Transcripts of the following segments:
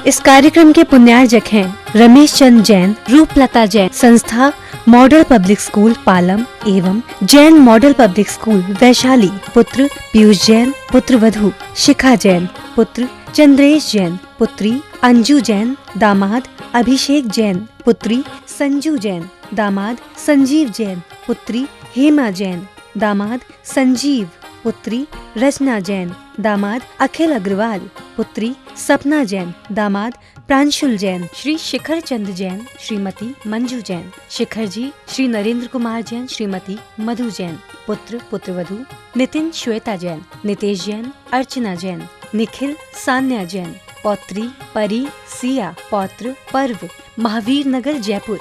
इस कार्यक्रम के पुण्यार्जक हैं रमेश चंद जैन, रूपलता जैन, संस्था मॉडल पब्लिक स्कूल पालम एवं Jain model public school Vaishali. पुत्र पीयूष जैन, पुत्र वधू शिखा जैन, पुत्र चंद्रेश जैन, पुत्री अंजू जैन, दामाद अभिषेक जैन, पुत्री संजू जैन, दामाद संजीव जैन, पुत्री हेमा जैन, दामाद संजीव, पुत्री रचना जैन, दामाद अखिल अग्रवाल, पुत्री सपना जैन, दामाद प्रांशुल जैन, श्री शिखर चंद जैन, श्रीमती मंजू जैन, शिखर जी श्री नरेंद्र कुमार जैन, श्रीमती मधु जैन, पुत्र पुत्रवधू नितिन श्वेता जैन, नितेश जैन, अर्चना जैन, निखिल सान्या जैन, पौत्री परी सिया, पौत्र पर्व महावीर नगर जयपुर।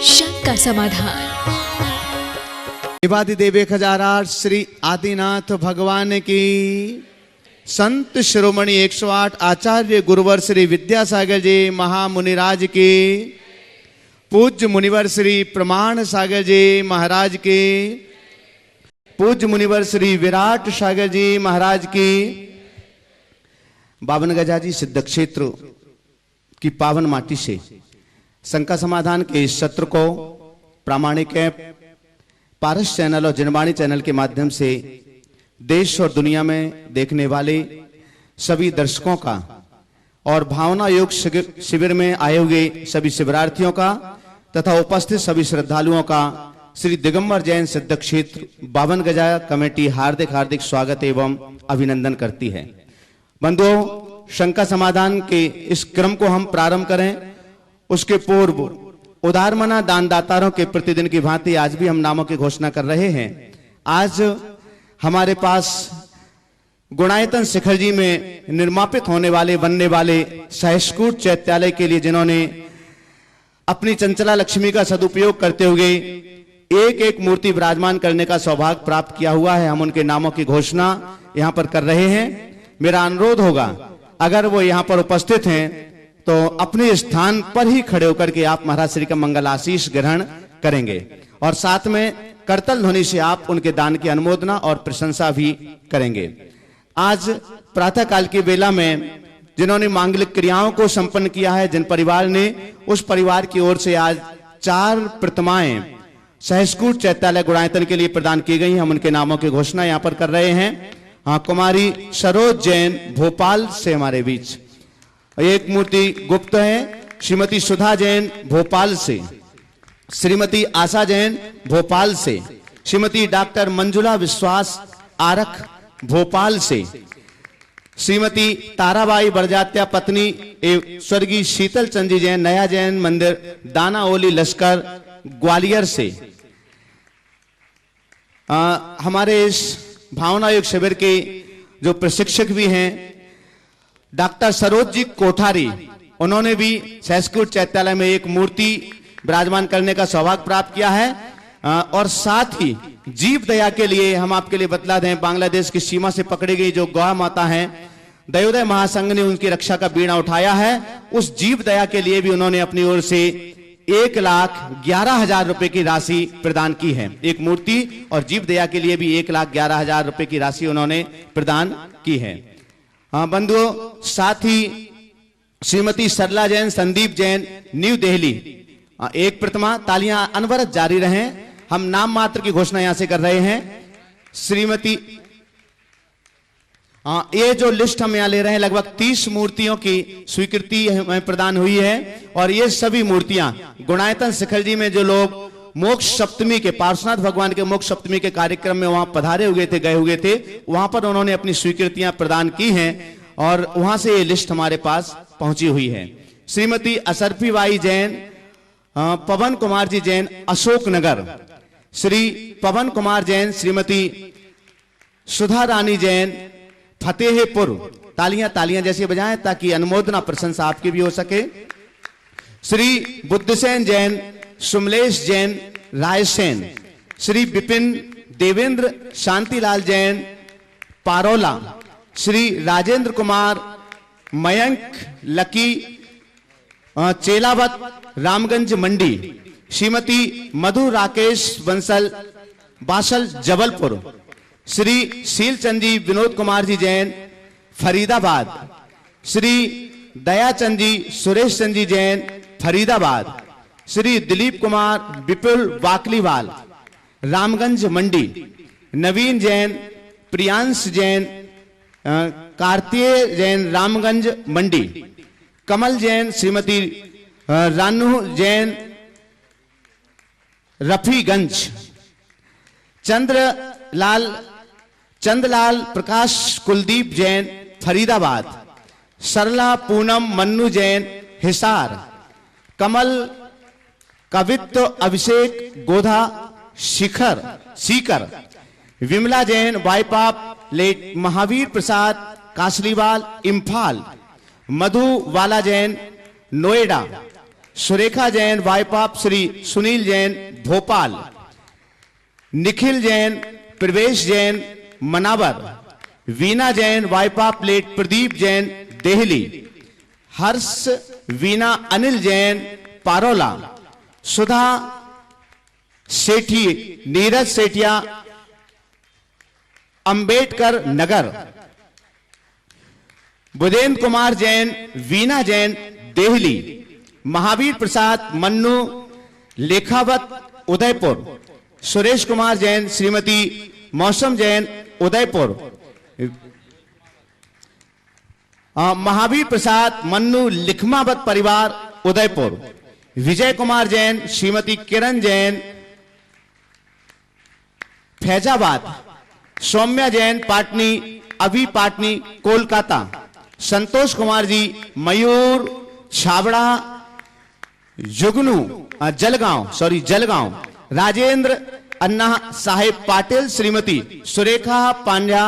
शंका समाधान। देवादिदेव 1008 श्री आदिनाथ भगवान की, संत शिरोमणि 108 आचार्य गुरुवर श्री विद्यासागर जी महामुनिराज की, पूज्य मुनिवर श्री प्रमाण सागर जी महाराज की, पूज्य मुनिवर श्री विराट सागर जी महाराज की, बावन गजाजी सिद्ध क्षेत्र की पावन माटी से शंका समाधान के इस सत्र को प्रामाणिक पारस चैनल और जनवाणी चैनल के माध्यम से देश और दुनिया में देखने वाले सभी दर्शकों का और भावना योग शिविर में आए हुए सभी शिविरार्थियों का तथा उपस्थित सभी श्रद्धालुओं का श्री दिगंबर जैन सिद्ध क्षेत्र 52 गजा कमेटी हार्दिक हार्दिक स्वागत एवं अभिनंदन करती है। बंधुओं, शंका समाधान के इस क्रम को हम प्रारंभ करें उसके पूर्व उदारमना दानदाताओं के प्रतिदिन की भांति आज भी हम नामों की घोषणा कर रहे हैं। आज हमारे पास गुणायतन शिखर जी में निर्मापित होने वाले बनने वाले सहस्कूट चैत्यालय के लिए जिन्होंने अपनी चंचला लक्ष्मी का सदुपयोग करते हुए एक एक मूर्ति विराजमान करने का सौभाग्य प्राप्त किया हुआ है, हम उनके नामों की घोषणा यहां पर कर रहे हैं। मेरा अनुरोध होगा अगर वो यहां पर उपस्थित हैं तो अपने स्थान पर ही खड़े होकर के आप महाराज श्री का मंगल आशीष ग्रहण करेंगे और साथ में करतल ध्वनि से आप उनके दान की अनुमोदना और प्रशंसा भी करेंगे। आज प्रातः काल की बेला में जिन्होंने मांगलिक क्रियाओं को संपन्न किया है, जिन परिवार ने, उस परिवार की ओर से आज 4 प्रतिमाएं सहस्कूट चैत्यालय गुणायतन के लिए प्रदान की गई। हम उनके नामों की घोषणा यहां पर कर रहे हैं। हाँ, कुमारी सरोज जैन भोपाल से हमारे बीच, एक मूर्ति गुप्त है श्रीमती सुधा जैन भोपाल से, श्रीमती आशा जैन भोपाल से, श्रीमती डॉक्टर मंजुला विश्वास आरख भोपाल से, श्रीमती ताराबाई बरजात्या पत्नी एवं स्वर्गीय शीतल चंद जी जैन नया जैन मंदिर दाना ओली लश्कर ग्वालियर से। हमारे इस भावना योग शिविर के जो प्रशिक्षक भी हैं डॉक्टर सरोज जी कोठारी, उन्होंने भी सहस्कूट चैत्यालय में एक मूर्ति विराजमान करने का सौभाग्य प्राप्त किया है। और साथ ही जीव दया के लिए हम आपके लिए बतला दें, बांग्लादेश की सीमा से पकड़ी गई जो गौ माता हैं, दयोदय महासंघ ने उनकी रक्षा का बीड़ा उठाया है। उस जीव दया के लिए भी उन्होंने अपनी ओर से 1,11,000 रुपए की राशि प्रदान की है। एक मूर्ति और जीव दया के लिए भी 1,11,000 रुपए की राशि उन्होंने प्रदान की है। हाँ बंधुओं, साथ ही श्रीमती सरला जैन संदीप जैन न्यू दिल्ली, एक प्रतिमा। तालियां अनवरत जारी रहें। हम नाम मात्र की घोषणा यहां से कर रहे हैं। श्रीमती, ये जो लिस्ट हम यहां ले रहे हैं लगभग 30 मूर्तियों की स्वीकृति हमें प्रदान हुई है और ये सभी मूर्तियां गुणायतन शिखर जी में जो लोग मोक्ष सप्तमी के, पार्श्वनाथ भगवान के मोक्ष सप्तमी के कार्यक्रम में वहां पधारे हुए थे, गए हुए थे, वहां पर उन्होंने अपनी स्वीकृतियां प्रदान की हैं और वहां से ये लिस्ट हमारे पास पहुंची हुई है। श्रीमती असरफी बाई जैन, पवन कुमार जी जैन अशोकनगर, श्री पवन कुमार जैन, श्रीमती सुधा रानी जैन फतेहपुर। तालियां तालियां जैसे बजाएं ताकि अनुमोदना प्रशंसा आपकी भी हो सके। श्री बुद्धसेन जैन, सुमलेश जैन रायसेन, श्री विपिन देवेंद्र शांतिलाल जैन पारोला, श्री राजेंद्र कुमार मयंक लकी चेलावत रामगंज मंडी, श्रीमती मधु राकेश बंसल बासल जबलपुर, श्री शीलचंद जी विनोद कुमार जी जैन फरीदाबाद, श्री दयाचंद जी सुरेश चंद जी जैन फरीदाबाद, श्री दिलीप कुमार विपुल वाकलीवाल रामगंज मंडी, नवीन जैन प्रियांश जैन कार्तिकेय जैन रामगंज मंडी, कमल जैन श्रीमती रानू जैन रफीगंज, चंद्रलाल प्रकाश कुलदीप जैन फरीदाबाद, सरला पूनम मन्नू जैन हिसार, कमल कवित्व अभिषेक गोधा सीकर, विमला जैन वाइपाप लेट महावीर प्रसाद कासलीवाल इम्फाल, मधु वाला जैन नोएडा, सुरेखा जैन वाइपाप श्री सुनील जैन भोपाल, निखिल जैन प्रवेश जैन मनावर, वीना जैन वाइपाप लेट प्रदीप जैन देहली, हर्ष वीना अनिल जैन पारोला, सुधा सेठी नीरज सेठिया अंबेडकर नगर, बुदेन्द्र कुमार जैन वीना जैन देहली, महावीर प्रसाद मन्नू लेखावत उदयपुर, सुरेश कुमार जैन श्रीमती मौसम जैन उदयपुर, महावीर प्रसाद मन्नू लिखमावत परिवार उदयपुर, विजय कुमार जैन श्रीमती किरण जैन फैजाबाद, सौम्या जैन पाटनी अभी पाटनी कोलकाता, संतोष कुमार जी मयूर छाबड़ा जुगनू जलगांव, राजेंद्र अन्ना साहेब पाटिल श्रीमती सुरेखा पांड्या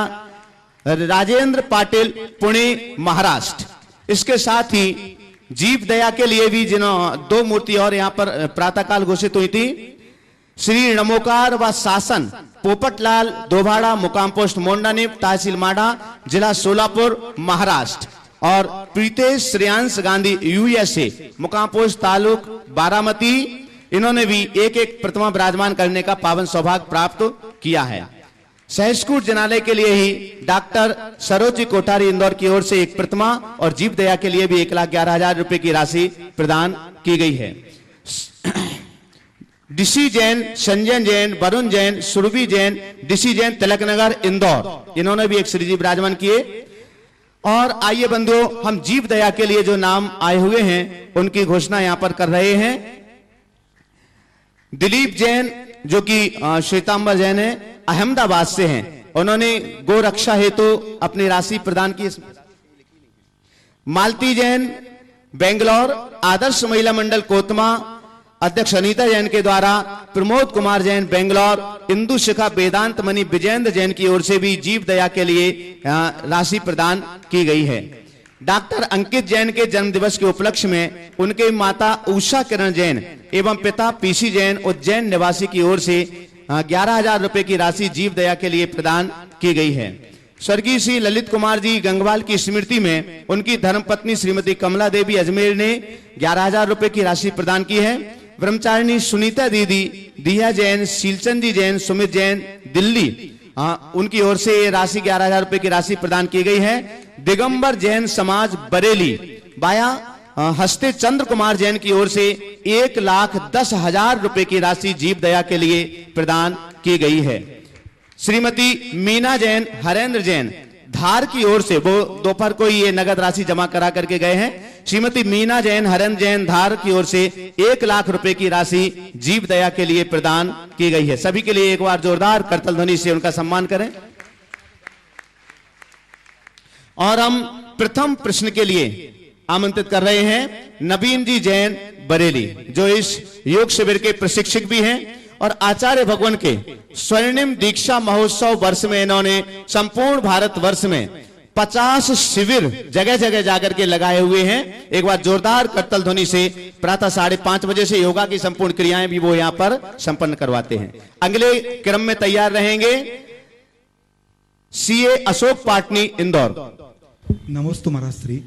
राजेंद्र पाटिल पुणे महाराष्ट्र। इसके साथ ही जीव दया के लिए भी दो मूर्ति और यहां पर प्रातःकाल घोषित हुई थी। श्री नमोकार व शासन पोपटलाल दोभाड़ा मुकाम पोस्ट मोंडानीप तहसील माडा जिला सोलापुर महाराष्ट्र, और प्रीतेश श्रेयांश गांधी यूएसए मुकाम पोस्ट तालुक बारामती, इन्होंने भी एक एक प्रतिमा विराजमान करने का पावन सौभाग्य प्राप्त किया है। सहस्कूट जनालय के लिए ही डॉक्टर सरोजी कोठारी इंदौर की ओर से एक प्रतिमा और जीव दया के लिए भी 1,11,000 रुपए की राशि प्रदान की गई है। डीसी जैन, संजय जैन, वरुण जैन, सुरभि जैन, डीसी जैन तिलकनगर इंदौर, इन्होंने भी एक श्रीजी विराजमान किए। और आइए बंधुओं, हम जीव दया के लिए जो नाम आए हुए हैं उनकी घोषणा यहां पर कर रहे हैं। दिलीप जैन जो कि श्वेतांबर जैन है, अहमदाबाद से हैं, उन्होंने गो रक्षा हेतु अपनी राशि प्रदान की। मालती जैन बेंगलोर, आदर्श महिला मंडल कोतमा अध्यक्ष अनीता जैन के द्वारा प्रमोद कुमार जैन बेंगलोर, इंदु शिखा वेदांत मणि विजेंद्र जैन की ओर से भी जीव दया के लिए राशि प्रदान की गई है। डॉक्टर अंकित जैन के जन्म दिवस के उपलक्ष्य में उनके माता उषा किरण जैन एवं पिता पीसी जैन उज्जैन निवासी की ओर से 11,000 रुपए की राशि जीव दया के लिए प्रदान की गई है। स्वर्गीय श्री ललित कुमार जी गंगवाल की स्मृति में उनकी धर्मपत्नी श्रीमती कमला देवी अजमेर ने 11,000 रुपए की राशि प्रदान की है। ब्रह्मचारिणी सुनीता दीदी, दिया जैन, शीलचंद जी जैन, सुमित जैन दिल्ली, उनकी ओर से ये राशि 11,000 रुपए की राशि प्रदान की गई है। दिगंबर जैन समाज बरेली बाया हस्ते चंद्र कुमार जैन की ओर से 1,10,000 रुपए की राशि जीव दया के लिए प्रदान की गई है। श्रीमती मीना जैन, हरेंद्र जैन धार की ओर से, वो दोपहर को ये नगद राशि जमा करा करके गए हैं। श्रीमती मीना जैन, हरेंद्र जैन धार की ओर से 1,00,000 रुपए की राशि जीव दया के लिए प्रदान की गई है। सभी के लिए एक बार जोरदार करतल ध्वनि से उनका सम्मान करें। और हम प्रथम प्रश्न के लिए आमंत्रित कर रहे हैं नवीन जी जैन बरेली, जो इस योग शिविर के प्रशिक्षक भी हैं और आचार्य भगवान के स्वर्णिम दीक्षा महोत्सव वर्ष में इन्होंने संपूर्ण भारत वर्ष में 50 शिविर जगह जगह जाकर के लगाए हुए हैं। एक बार जोरदार करतल ध्वनि से प्रातः 5:30 बजे से योगा की संपूर्ण क्रियाएं भी वो यहां पर संपन्न करवाते हैं। अगले क्रम में तैयार रहेंगे सीए अशोक पाटनी इंदौर। नमोस्तु महाराज श्री।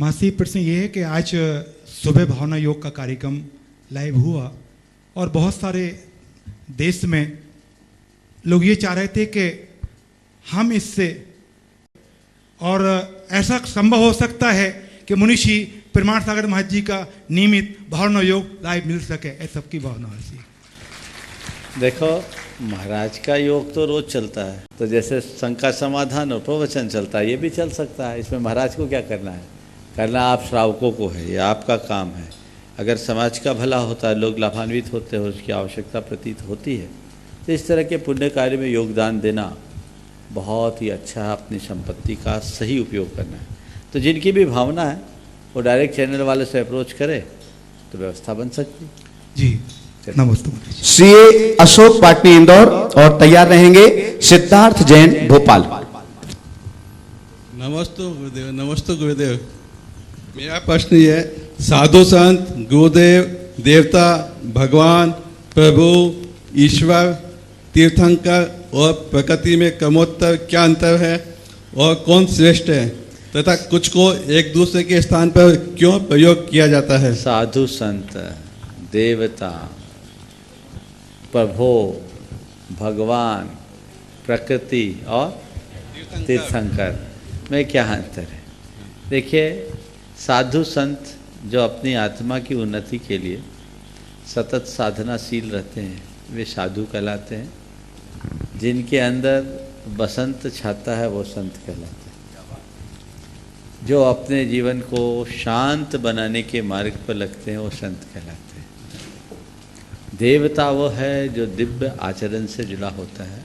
मासी प्रश्न ये है कि आज सुबह भावना योग का कार्यक्रम लाइव हुआ और बहुत सारे देश में लोग ये चाह रहे थे कि हम इससे, और ऐसा संभव हो सकता है कि मुनिषी प्रमाण सागर महाराज जी का नियमित भावना योग लाइव मिल सके, ऐसा सबकी भावना है। देखो, महाराज का योग तो रोज चलता है, तो जैसे शंका समाधान और प्रवचन चलता है, ये भी चल सकता है। इसमें महाराज को क्या करना है? करना आप श्रावकों को है, ये आपका काम है। अगर समाज का भला होता है, लोग लाभान्वित होते हैं, उसकी आवश्यकता प्रतीत होती है, तो इस तरह के पुण्य कार्य में योगदान देना बहुत ही अच्छा है। अपनी संपत्ति का सही उपयोग करना है। तो जिनकी भी भावना है वो डायरेक्ट चैनल वाले से अप्रोच करे तो व्यवस्था बन सकती जी। नमस्ते। सीए अशोक पाटनी इंदौर और तैयार रहेंगे सिद्धार्थ जैन भोपाल। नमस्ते गुरुदेव। नमस्ते गुरुदेव। मेरा प्रश्न ये है, साधु संत, गुरुदेव, देवता, भगवान, प्रभु, ईश्वर, तीर्थंकर और प्रकृति में क्रमोत्तर क्या अंतर है और कौन श्रेष्ठ है, तथा कुछ को एक दूसरे के स्थान पर क्यों प्रयोग किया जाता है? साधु संत, देवता, प्रभु, भगवान, प्रकृति और तीर्थंकर में क्या अंतर है? देखिए, साधु संत जो अपनी आत्मा की उन्नति के लिए सतत साधनाशील रहते हैं, वे साधु कहलाते हैं। जिनके अंदर बसंत छाता है वो संत कहलाते हैं। जो अपने जीवन को शांत बनाने के मार्ग पर लगते हैं वो संत कहलाते हैं। देवता वो है जो दिव्य आचरण से जुड़ा होता है।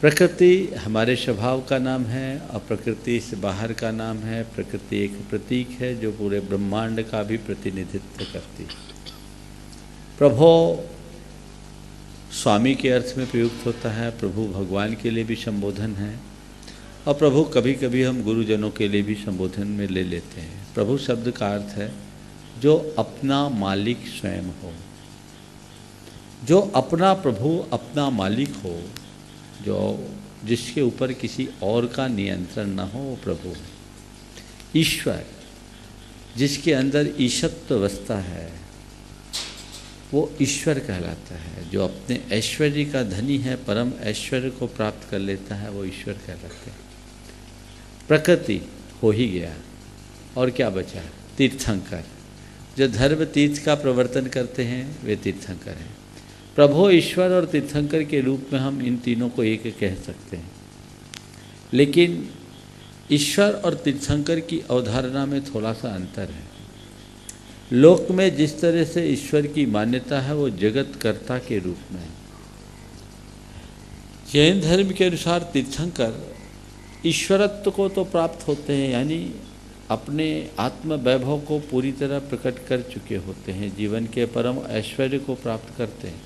प्रकृति हमारे स्वभाव का नाम है और प्रकृति से बाहर का नाम है। प्रकृति एक प्रतीक है जो पूरे ब्रह्मांड का भी प्रतिनिधित्व करती है। प्रभु स्वामी के अर्थ में प्रयुक्त होता है, प्रभु भगवान के लिए भी संबोधन है, और प्रभु कभी कभी हम गुरुजनों के लिए भी संबोधन में ले लेते हैं। प्रभु शब्द का अर्थ है जो अपना मालिक स्वयं हो, जो अपना प्रभु अपना मालिक हो, जो जिसके ऊपर किसी और का नियंत्रण न हो, वो प्रभु है। ईश्वर जिसके अंदर ईशत्व अवस्था है वो ईश्वर कहलाता है। जो अपने ऐश्वर्य का धनी है, परम ऐश्वर्य को प्राप्त कर लेता है, वो ईश्वर कहलाते हैं। प्रकृति हो ही गया, और क्या बचा? तीर्थंकर, जो धर्म तीर्थ का प्रवर्तन करते हैं वे तीर्थंकर हैं। प्रभु, ईश्वर और तीर्थंकर के रूप में हम इन तीनों को एक कह सकते हैं, लेकिन ईश्वर और तीर्थंकर की अवधारणा में थोड़ा सा अंतर है। लोक में जिस तरह से ईश्वर की मान्यता है वो जगत कर्ता के रूप में है। जैन धर्म के अनुसार तीर्थंकर ईश्वरत्व को तो प्राप्त होते हैं, यानी अपने आत्म वैभव को पूरी तरह प्रकट कर चुके होते हैं, जीवन के परम ऐश्वर्य को प्राप्त करते हैं,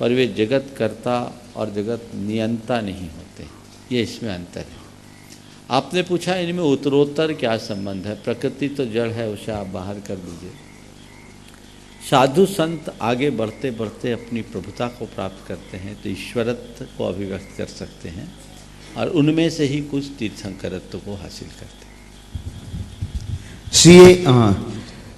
पर वे जगत कर्ता और जगत नियंता नहीं होते। ये इसमें अंतर है। आपने पूछा इनमें उत्तरोत्तर क्या संबंध है? प्रकृति तो जड़ है, उसे आप बाहर कर दीजिए। साधु संत आगे बढ़ते बढ़ते अपनी प्रभुता को प्राप्त करते हैं तो ईश्वरत्व को अभिव्यक्त कर सकते हैं, और उनमें से ही कुछ तीर्थंकरत्व को हासिल करते हैं। सीए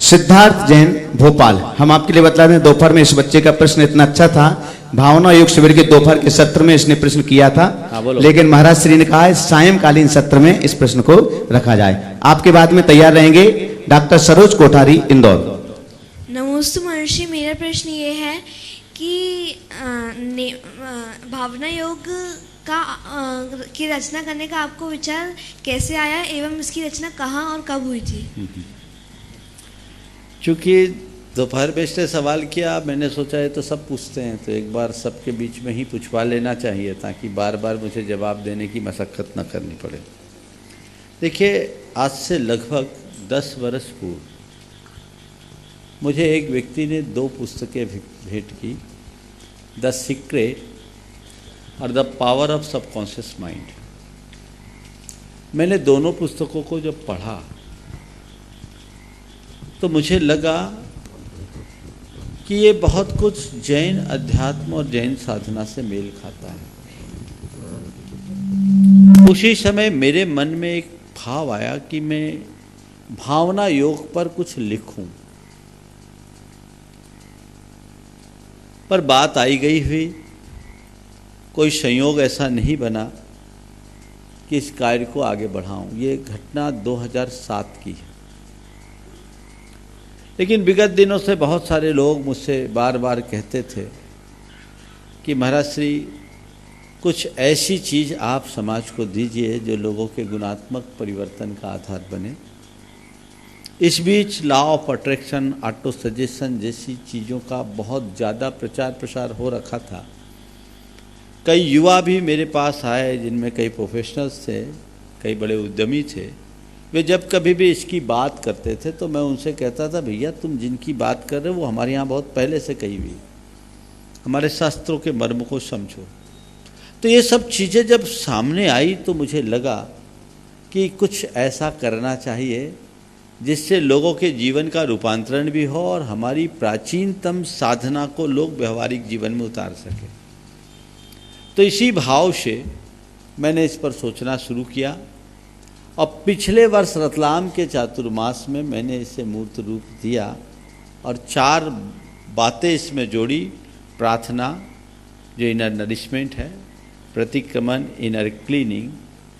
सिद्धार्थ जैन भोपाल, हम आपके लिए बता दें दोपहर में इस बच्चे का प्रश्न इतना अच्छा था, भावना योग शिविर के दोपहर के सत्र में इसने प्रश्न किया था, लेकिन महाराज श्री ने कहा है सायंकालीन सत्र में इस प्रश्न को रखा जाए। आपके बाद में तैयार रहेंगे डॉक्टर सरोज कोठारी इंदौर। नमोस्तु महर्षि, मेरा प्रश्न ये है कि भावना योग की रचना करने का आपको विचार कैसे आया एवं इसकी रचना कहाँ और कब हुई थी? चूँकि दोपहर में इसने सवाल किया, मैंने सोचा है तो सब पूछते हैं तो एक बार सबके बीच में ही पूछवा लेना चाहिए, ताकि बार बार मुझे जवाब देने की मशक्क़त न करनी पड़े। देखिए, आज से लगभग 10 वर्ष पूर्व मुझे एक व्यक्ति ने 2 पुस्तकें भेंट की, द सीक्रेट और the power of subconscious mind. मैंने दोनों पुस्तकों को जब पढ़ा तो मुझे लगा कि ये बहुत कुछ जैन अध्यात्म और जैन साधना से मेल खाता है। उसी समय मेरे मन में एक भाव आया कि मैं भावना योग पर कुछ लिखूं, पर बात आई गई हुई कोई संयोग ऐसा नहीं बना कि इस कार्य को आगे बढ़ाऊं। ये घटना 2007 की है। लेकिन विगत दिनों से बहुत सारे लोग मुझसे बार बार कहते थे कि महाराज श्री कुछ ऐसी चीज़ आप समाज को दीजिए जो लोगों के गुणात्मक परिवर्तन का आधार बने। इस बीच law of attraction, auto suggestion जैसी चीज़ों का बहुत ज़्यादा प्रचार प्रसार हो रखा था। कई युवा भी मेरे पास आए जिनमें कई प्रोफेशनल्स थे, कई बड़े उद्यमी थे। वे जब कभी भी इसकी बात करते थे तो मैं उनसे कहता था, भैया तुम जिनकी बात कर रहे हो वो हमारे यहाँ बहुत पहले से कही हुई, हमारे शास्त्रों के मर्म को समझो। तो ये सब चीज़ें जब सामने आई तो मुझे लगा कि कुछ ऐसा करना चाहिए जिससे लोगों के जीवन का रूपांतरण भी हो और हमारी प्राचीनतम साधना को लोग व्यवहारिक जीवन में उतार सकें। तो इसी भाव से मैंने इस पर सोचना शुरू किया और पिछले वर्ष रतलाम के चातुर्मास में मैंने इसे मूर्त रूप दिया और 4 बातें इसमें जोड़ी। प्रार्थना जो इनर नरिशमेंट है, प्रतिक्रमण इनर क्लीनिंग,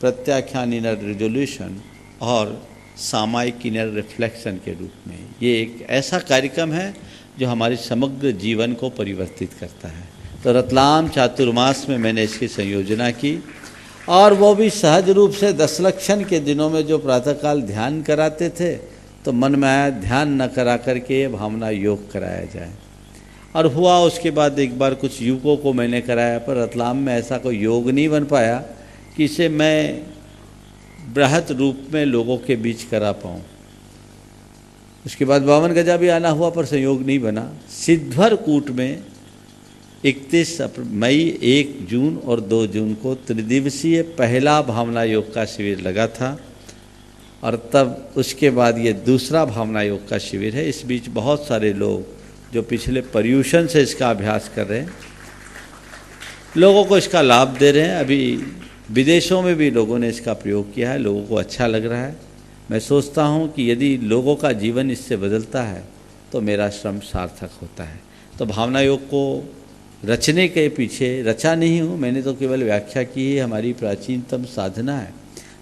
प्रत्याख्यान इनर रिजोल्यूशन और सामायिक इनर रिफ्लेक्शन के रूप में। ये एक ऐसा कार्यक्रम है जो हमारे समग्र जीवन को परिवर्तित करता है। तो रतलाम चातुर्मास में मैंने इसकी संयोजना की और वो भी सहज रूप से 10 लक्षण के दिनों में जो प्रातःकाल ध्यान कराते थे तो मन में आया ध्यान न करा करके भावना योग कराया जाए। और हुआ उसके बाद एक बार कुछ युवकों को मैंने कराया, पर रतलाम में ऐसा कोई योग नहीं बन पाया कि इसे मैं बृहत रूप में लोगों के बीच करा पाऊँ। उसके बाद 52 गजा भी आना हुआ पर संयोग नहीं बना। सिद्धवर कूट में 31 मई, 1 जून और 2 जून को त्रिदिवसीय पहला भावना योग का शिविर लगा था और तब उसके बाद ये दूसरा भावना योग का शिविर है। इस बीच बहुत सारे लोग जो पिछले पर्यूषण से इसका अभ्यास कर रहे हैं, लोगों को इसका लाभ दे रहे हैं। अभी विदेशों में भी लोगों ने इसका प्रयोग किया है, लोगों को अच्छा लग रहा है। मैं सोचता हूँ कि यदि लोगों का जीवन इससे बदलता है तो मेरा श्रम सार्थक होता है। तो भावना योग को रचने के पीछे रचा नहीं हूँ, मैंने तो केवल व्याख्या की है। हमारी प्राचीनतम साधना है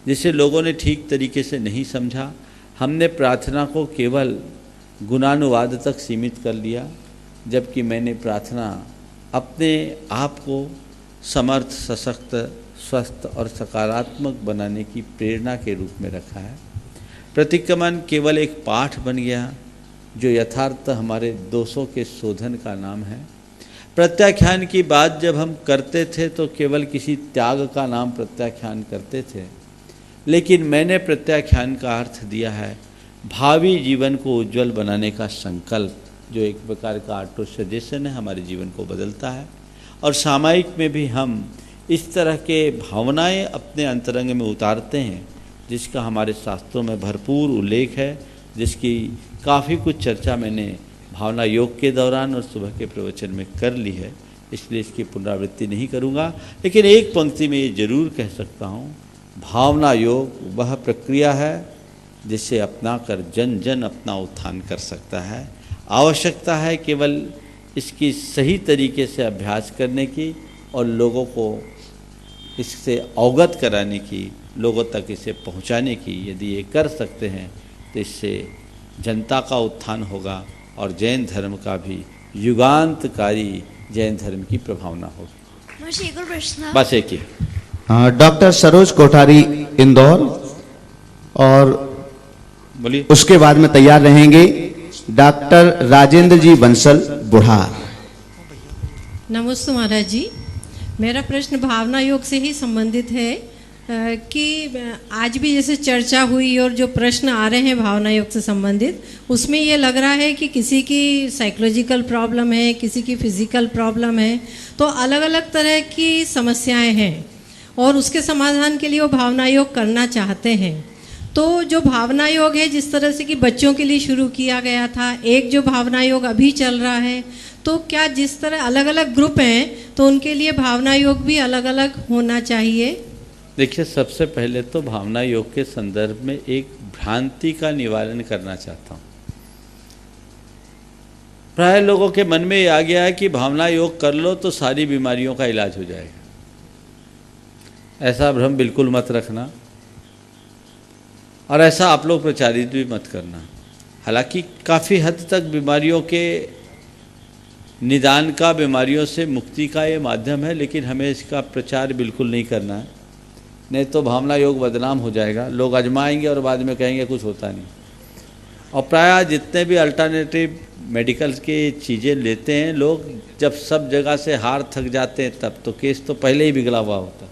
जिसे लोगों ने ठीक तरीके से नहीं समझा। हमने प्रार्थना को केवल गुणानुवाद तक सीमित कर लिया, जबकि मैंने प्रार्थना अपने आप को समर्थ, सशक्त, स्वस्थ और सकारात्मक बनाने की प्रेरणा के रूप में रखा है। प्रतिक्रमण केवल एक पाठ बन गया जो यथार्थ हमारे दोषों के शोधन का नाम है। प्रत्याख्यान की बात जब हम करते थे तो केवल किसी त्याग का नाम प्रत्याख्यान करते थे, लेकिन मैंने प्रत्याख्यान का अर्थ दिया है भावी जीवन को उज्जवल बनाने का संकल्प, जो एक प्रकार का ऑटो सजेशन है, हमारे जीवन को बदलता है। और सामायिक में भी हम इस तरह के भावनाएं अपने अंतरंग में उतारते हैं जिसका हमारे शास्त्रों में भरपूर उल्लेख है, जिसकी काफ़ी कुछ चर्चा मैंने भावना योग के दौरान और सुबह के प्रवचन में कर ली है, इसलिए इसकी पुनरावृत्ति नहीं करूँगा। लेकिन एक पंक्ति में ये जरूर कह सकता हूँ, भावना योग वह प्रक्रिया है जिसे अपनाकर जन जन अपना उत्थान कर सकता है। आवश्यकता है केवल इसकी सही तरीके से अभ्यास करने की और लोगों को इससे अवगत कराने की, लोगों तक इसे पहुंचाने की। यदि ये कर सकते हैं तो इससे जनता का उत्थान होगा और जैन धर्म का भी युगांतकारी जैन धर्म की प्रभावना होगी। महर्षि एक और प्रश्न। बस एक ही। डॉक्टर सरोज कोठारी इंदौर, और बोलिए। उसके बाद में तैयार रहेंगे डॉक्टर राजेंद्र जी बंसल बुढ़ार। नमस्ते महाराज जी, मेरा प्रश्न भावना योग से ही संबंधित है कि आज भी जैसे चर्चा हुई और जो प्रश्न आ रहे हैं भावना योग से संबंधित, उसमें ये लग रहा है कि किसी की साइकोलॉजिकल प्रॉब्लम है, किसी की फिजिकल प्रॉब्लम है, तो अलग अलग तरह की समस्याएं हैं और उसके समाधान के लिए वो भावना योग करना चाहते हैं। तो जो भावना योग है जिस तरह से कि बच्चों के लिए शुरू किया गया था, एक जो भावना योग अभी चल रहा है, तो क्या जिस तरह अलग अलग ग्रुप हैं तो उनके लिए भावना योग भी अलग अलग होना चाहिए? देखिए, सबसे पहले तो भावना योग के संदर्भ में एक भ्रांति का निवारण करना चाहता हूँ। प्राय लोगों के मन में ये आ गया है कि भावना योग कर लो तो सारी बीमारियों का इलाज हो जाएगा। ऐसा भ्रम बिल्कुल मत रखना और ऐसा आप लोग प्रचारित भी मत करना। हालांकि काफ़ी हद तक बीमारियों के निदान का, बीमारियों से मुक्ति का ये माध्यम है, लेकिन हमें इसका प्रचार बिल्कुल नहीं करना है, नहीं तो भावना योग बदनाम हो जाएगा। लोग आजमाएंगे और बाद में कहेंगे कुछ होता नहीं। और प्रायः जितने भी अल्टरनेटिव मेडिकल की चीज़ें लेते हैं लोग, जब सब जगह से हार थक जाते हैं तब तो केस तो पहले ही बिगड़ा हुआ होता है।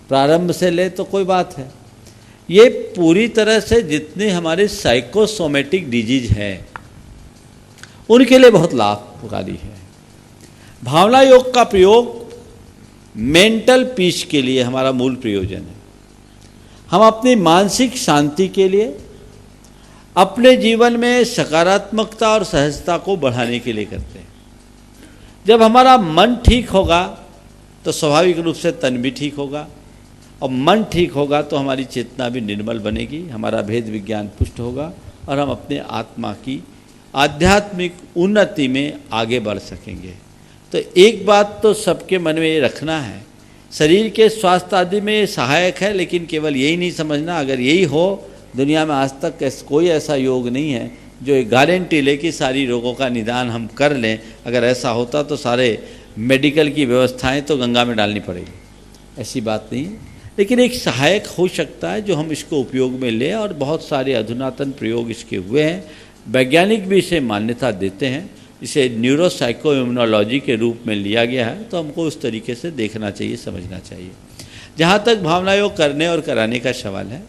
प्रारंभ से ले तो कोई बात है। ये पूरी तरह से जितने हमारे साइकोसोमेटिक डिजीज हैं उनके लिए बहुत लाभकारी है। भावना योग का प्रयोग मेंटल पीस के लिए हमारा मूल प्रयोजन है। हम अपनी मानसिक शांति के लिए, अपने जीवन में सकारात्मकता और सहजता को बढ़ाने के लिए करते हैं। जब हमारा मन ठीक होगा तो स्वाभाविक रूप से तन भी ठीक होगा, और मन ठीक होगा तो हमारी चेतना भी निर्मल बनेगी, हमारा भेद विज्ञान पुष्ट होगा और हम अपने आत्मा की आध्यात्मिक उन्नति में आगे बढ़ सकेंगे। तो एक बात तो सबके मन में ये रखना है, शरीर के स्वास्थ्य आदि में ये सहायक है, लेकिन केवल यही नहीं समझना। अगर यही हो, दुनिया में आज तक कोई ऐसा योग नहीं है जो एक गारंटी ले कि सारी रोगों का निदान हम कर लें। अगर ऐसा होता तो सारे मेडिकल की व्यवस्थाएं तो गंगा में डालनी पड़ेगी, ऐसी बात नहीं है। लेकिन एक सहायक हो सकता है जो हम इसको उपयोग में लें, और बहुत सारे अधुनातन प्रयोग इसके हुए हैं। वैज्ञानिक भी इसे मान्यता देते हैं, इसे न्यूरोसाइको इम्यूनोलॉजी के रूप में लिया गया है। तो हमको उस तरीके से देखना चाहिए, समझना चाहिए। जहाँ तक भावना योग करने और कराने का सवाल है,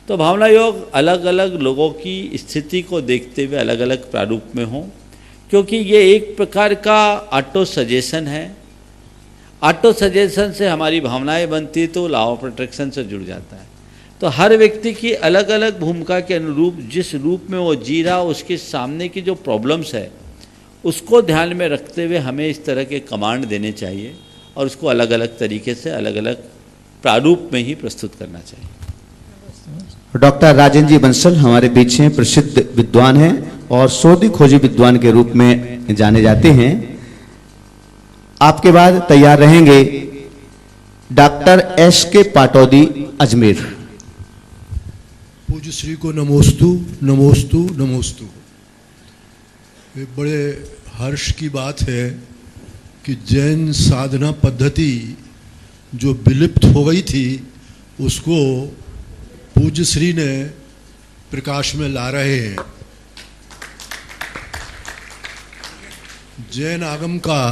तो भावना योग अलग अलग लोगों की स्थिति को देखते हुए अलग अलग प्रारूप में हो, क्योंकि ये एक प्रकार का ऑटो सजेशन है। ऑटो सजेशन से हमारी भावनाएं बनती तो लॉ ऑफ अट्रैक्शन से जुड़ जाता है। तो हर व्यक्ति की अलग अलग भूमिका के अनुरूप जिस रूप में वो जी रहा, उसके सामने की जो प्रॉब्लम्स है उसको ध्यान में रखते हुए हमें इस तरह के कमांड देने चाहिए और उसको अलग अलग तरीके से अलग अलग प्रारूप में ही प्रस्तुत करना चाहिए। डॉक्टर राजेंद्र जी बंसल हमारे बीच हैं, प्रसिद्ध विद्वान हैं और शोधी खोजी विद्वान के रूप में जाने जाते हैं। आपके बाद तैयार रहेंगे डॉक्टर एस के पाटौदी अजमेर। पूज्य श्री को नमोस्तु नमोस्तु नमोस्तु। ये बड़े हर्ष की बात है कि जैन साधना पद्धति जो विलुप्त हो गई थी उसको पूज्य श्री ने प्रकाश में ला रहे हैं। जैन आगम का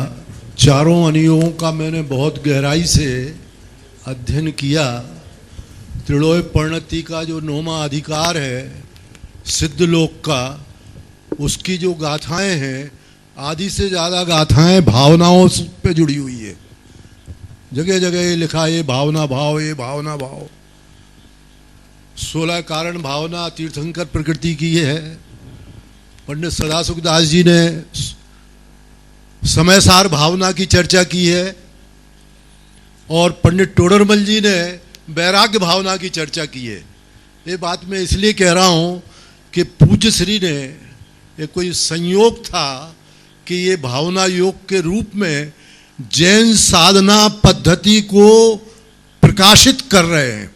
चारों अनुयोगों का मैंने बहुत गहराई से अध्ययन किया। त्रिलोय परिणति का जो 9वां अधिकार है सिद्ध लोक का, उसकी जो गाथाएं हैं, आधी से ज़्यादा गाथाएं भावनाओं पे जुड़ी हुई है। जगह जगह ये लिखा है ये भावना भाव, ये भावना भाव। 16 कारण भावना तीर्थंकर प्रकृति की है। पंडित सदासुखदास जी ने समयसार भावना की चर्चा की है और पंडित टोडरमल जी ने वैराग्य भावना की चर्चा की है। ये बात मैं इसलिए कह रहा हूँ कि पूज्य श्री ने ये कोई संयोग था कि ये भावना योग के रूप में जैन साधना पद्धति को प्रकाशित कर रहे हैं।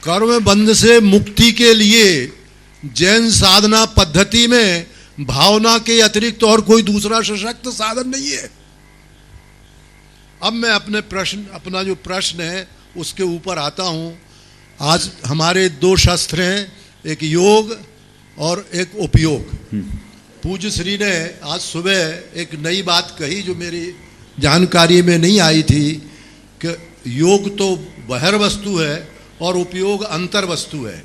कर्म बंध से मुक्ति के लिए जैन साधना पद्धति में भावना के अतिरिक्त और कोई दूसरा सशक्त साधन नहीं है। अब मैं अपना जो प्रश्न है उसके ऊपर आता हूं। आज हमारे 2 शास्त्र हैं, एक योग और एक उपयोग। पूज्य श्री ने आज सुबह एक नई बात कही जो मेरी जानकारी में नहीं आई थी कि योग तो बहिर्वस्तु है और उपयोग अंतर वस्तु है।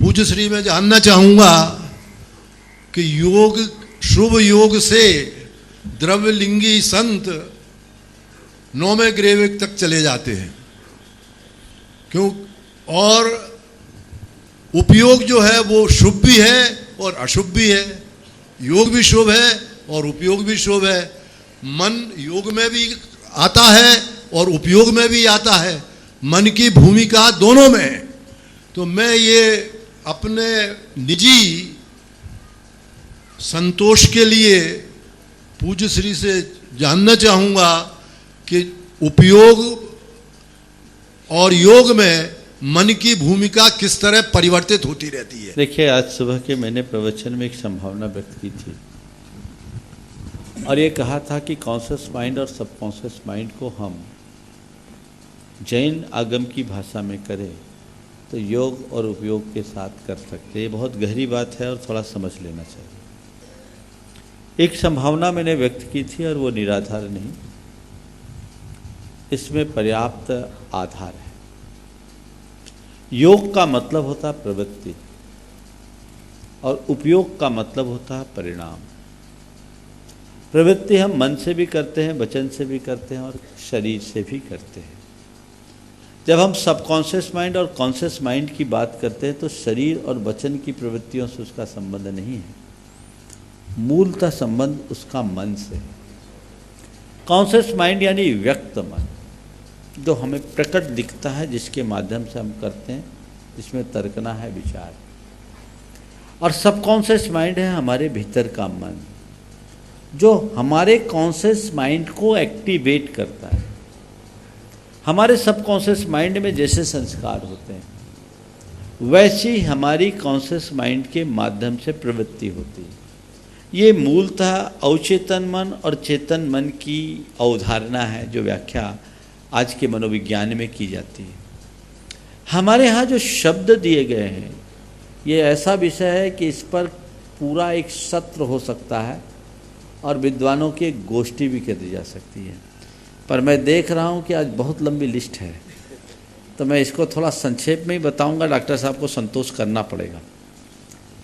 पूज्य श्री मैं जानना चाहूँगा कि योग, शुभ योग से द्रव्यलिंगी संत 9वें ग्रेविक तक चले जाते हैं, क्यों? और उपयोग जो है वो शुभ भी है और अशुभ भी है। योग भी शुभ है और उपयोग भी शुभ है। मन योग में भी आता है और उपयोग में भी आता है। मन की भूमिका दोनों में है। तो मैं ये अपने निजी संतोष के लिए पूज्य श्री से जानना चाहूँगा कि उपयोग और योग में मन की भूमिका किस तरह परिवर्तित होती रहती है। देखिए, आज सुबह के मैंने प्रवचन में एक संभावना व्यक्त की थी और ये कहा था कि कॉन्शियस माइंड और सबकॉन्शियस माइंड को हम जैन आगम की भाषा में करें तो योग और उपयोग के साथ कर सकते हैं। ये बहुत गहरी बात है और थोड़ा समझ लेना चाहिए। एक संभावना मैंने व्यक्त की थी और वो निराधार नहीं, इसमें पर्याप्त आधार है। योग का मतलब होता है प्रवृत्ति और उपयोग का मतलब होता है परिणाम। प्रवृत्ति हम मन से भी करते हैं, वचन से भी करते हैं और शरीर से भी करते हैं। जब हम सबकॉन्शियस माइंड और कॉन्शियस माइंड की बात करते हैं तो शरीर और वचन की प्रवृत्तियों से उसका संबंध नहीं है, मूलतः संबंध उसका मन से है। कॉन्शियस माइंड यानी व्यक्त मन, जो हमें प्रकट दिखता है, जिसके माध्यम से हम करते हैं, जिसमें तर्कना है, विचार। और सबकॉन्शियस माइंड है हमारे भीतर का मन, जो हमारे कॉन्शियस माइंड को एक्टिवेट करता है। हमारे सबकॉन्शियस माइंड में जैसे संस्कार होते हैं वैसी हमारी कॉन्शियस माइंड के माध्यम से प्रवृत्ति होती है। ये मूलतः अवचेतन मन और चेतन मन की अवधारणा है, जो व्याख्या आज के मनोविज्ञान में की जाती है। हमारे यहाँ जो शब्द दिए गए हैं, ये ऐसा विषय है कि इस पर पूरा एक सत्र हो सकता है और विद्वानों की एक गोष्ठी भी कर दी जा सकती है। पर मैं देख रहा हूँ कि आज बहुत लंबी लिस्ट है, तो मैं इसको थोड़ा संक्षेप में ही बताऊँगा। डॉक्टर साहब को संतोष करना पड़ेगा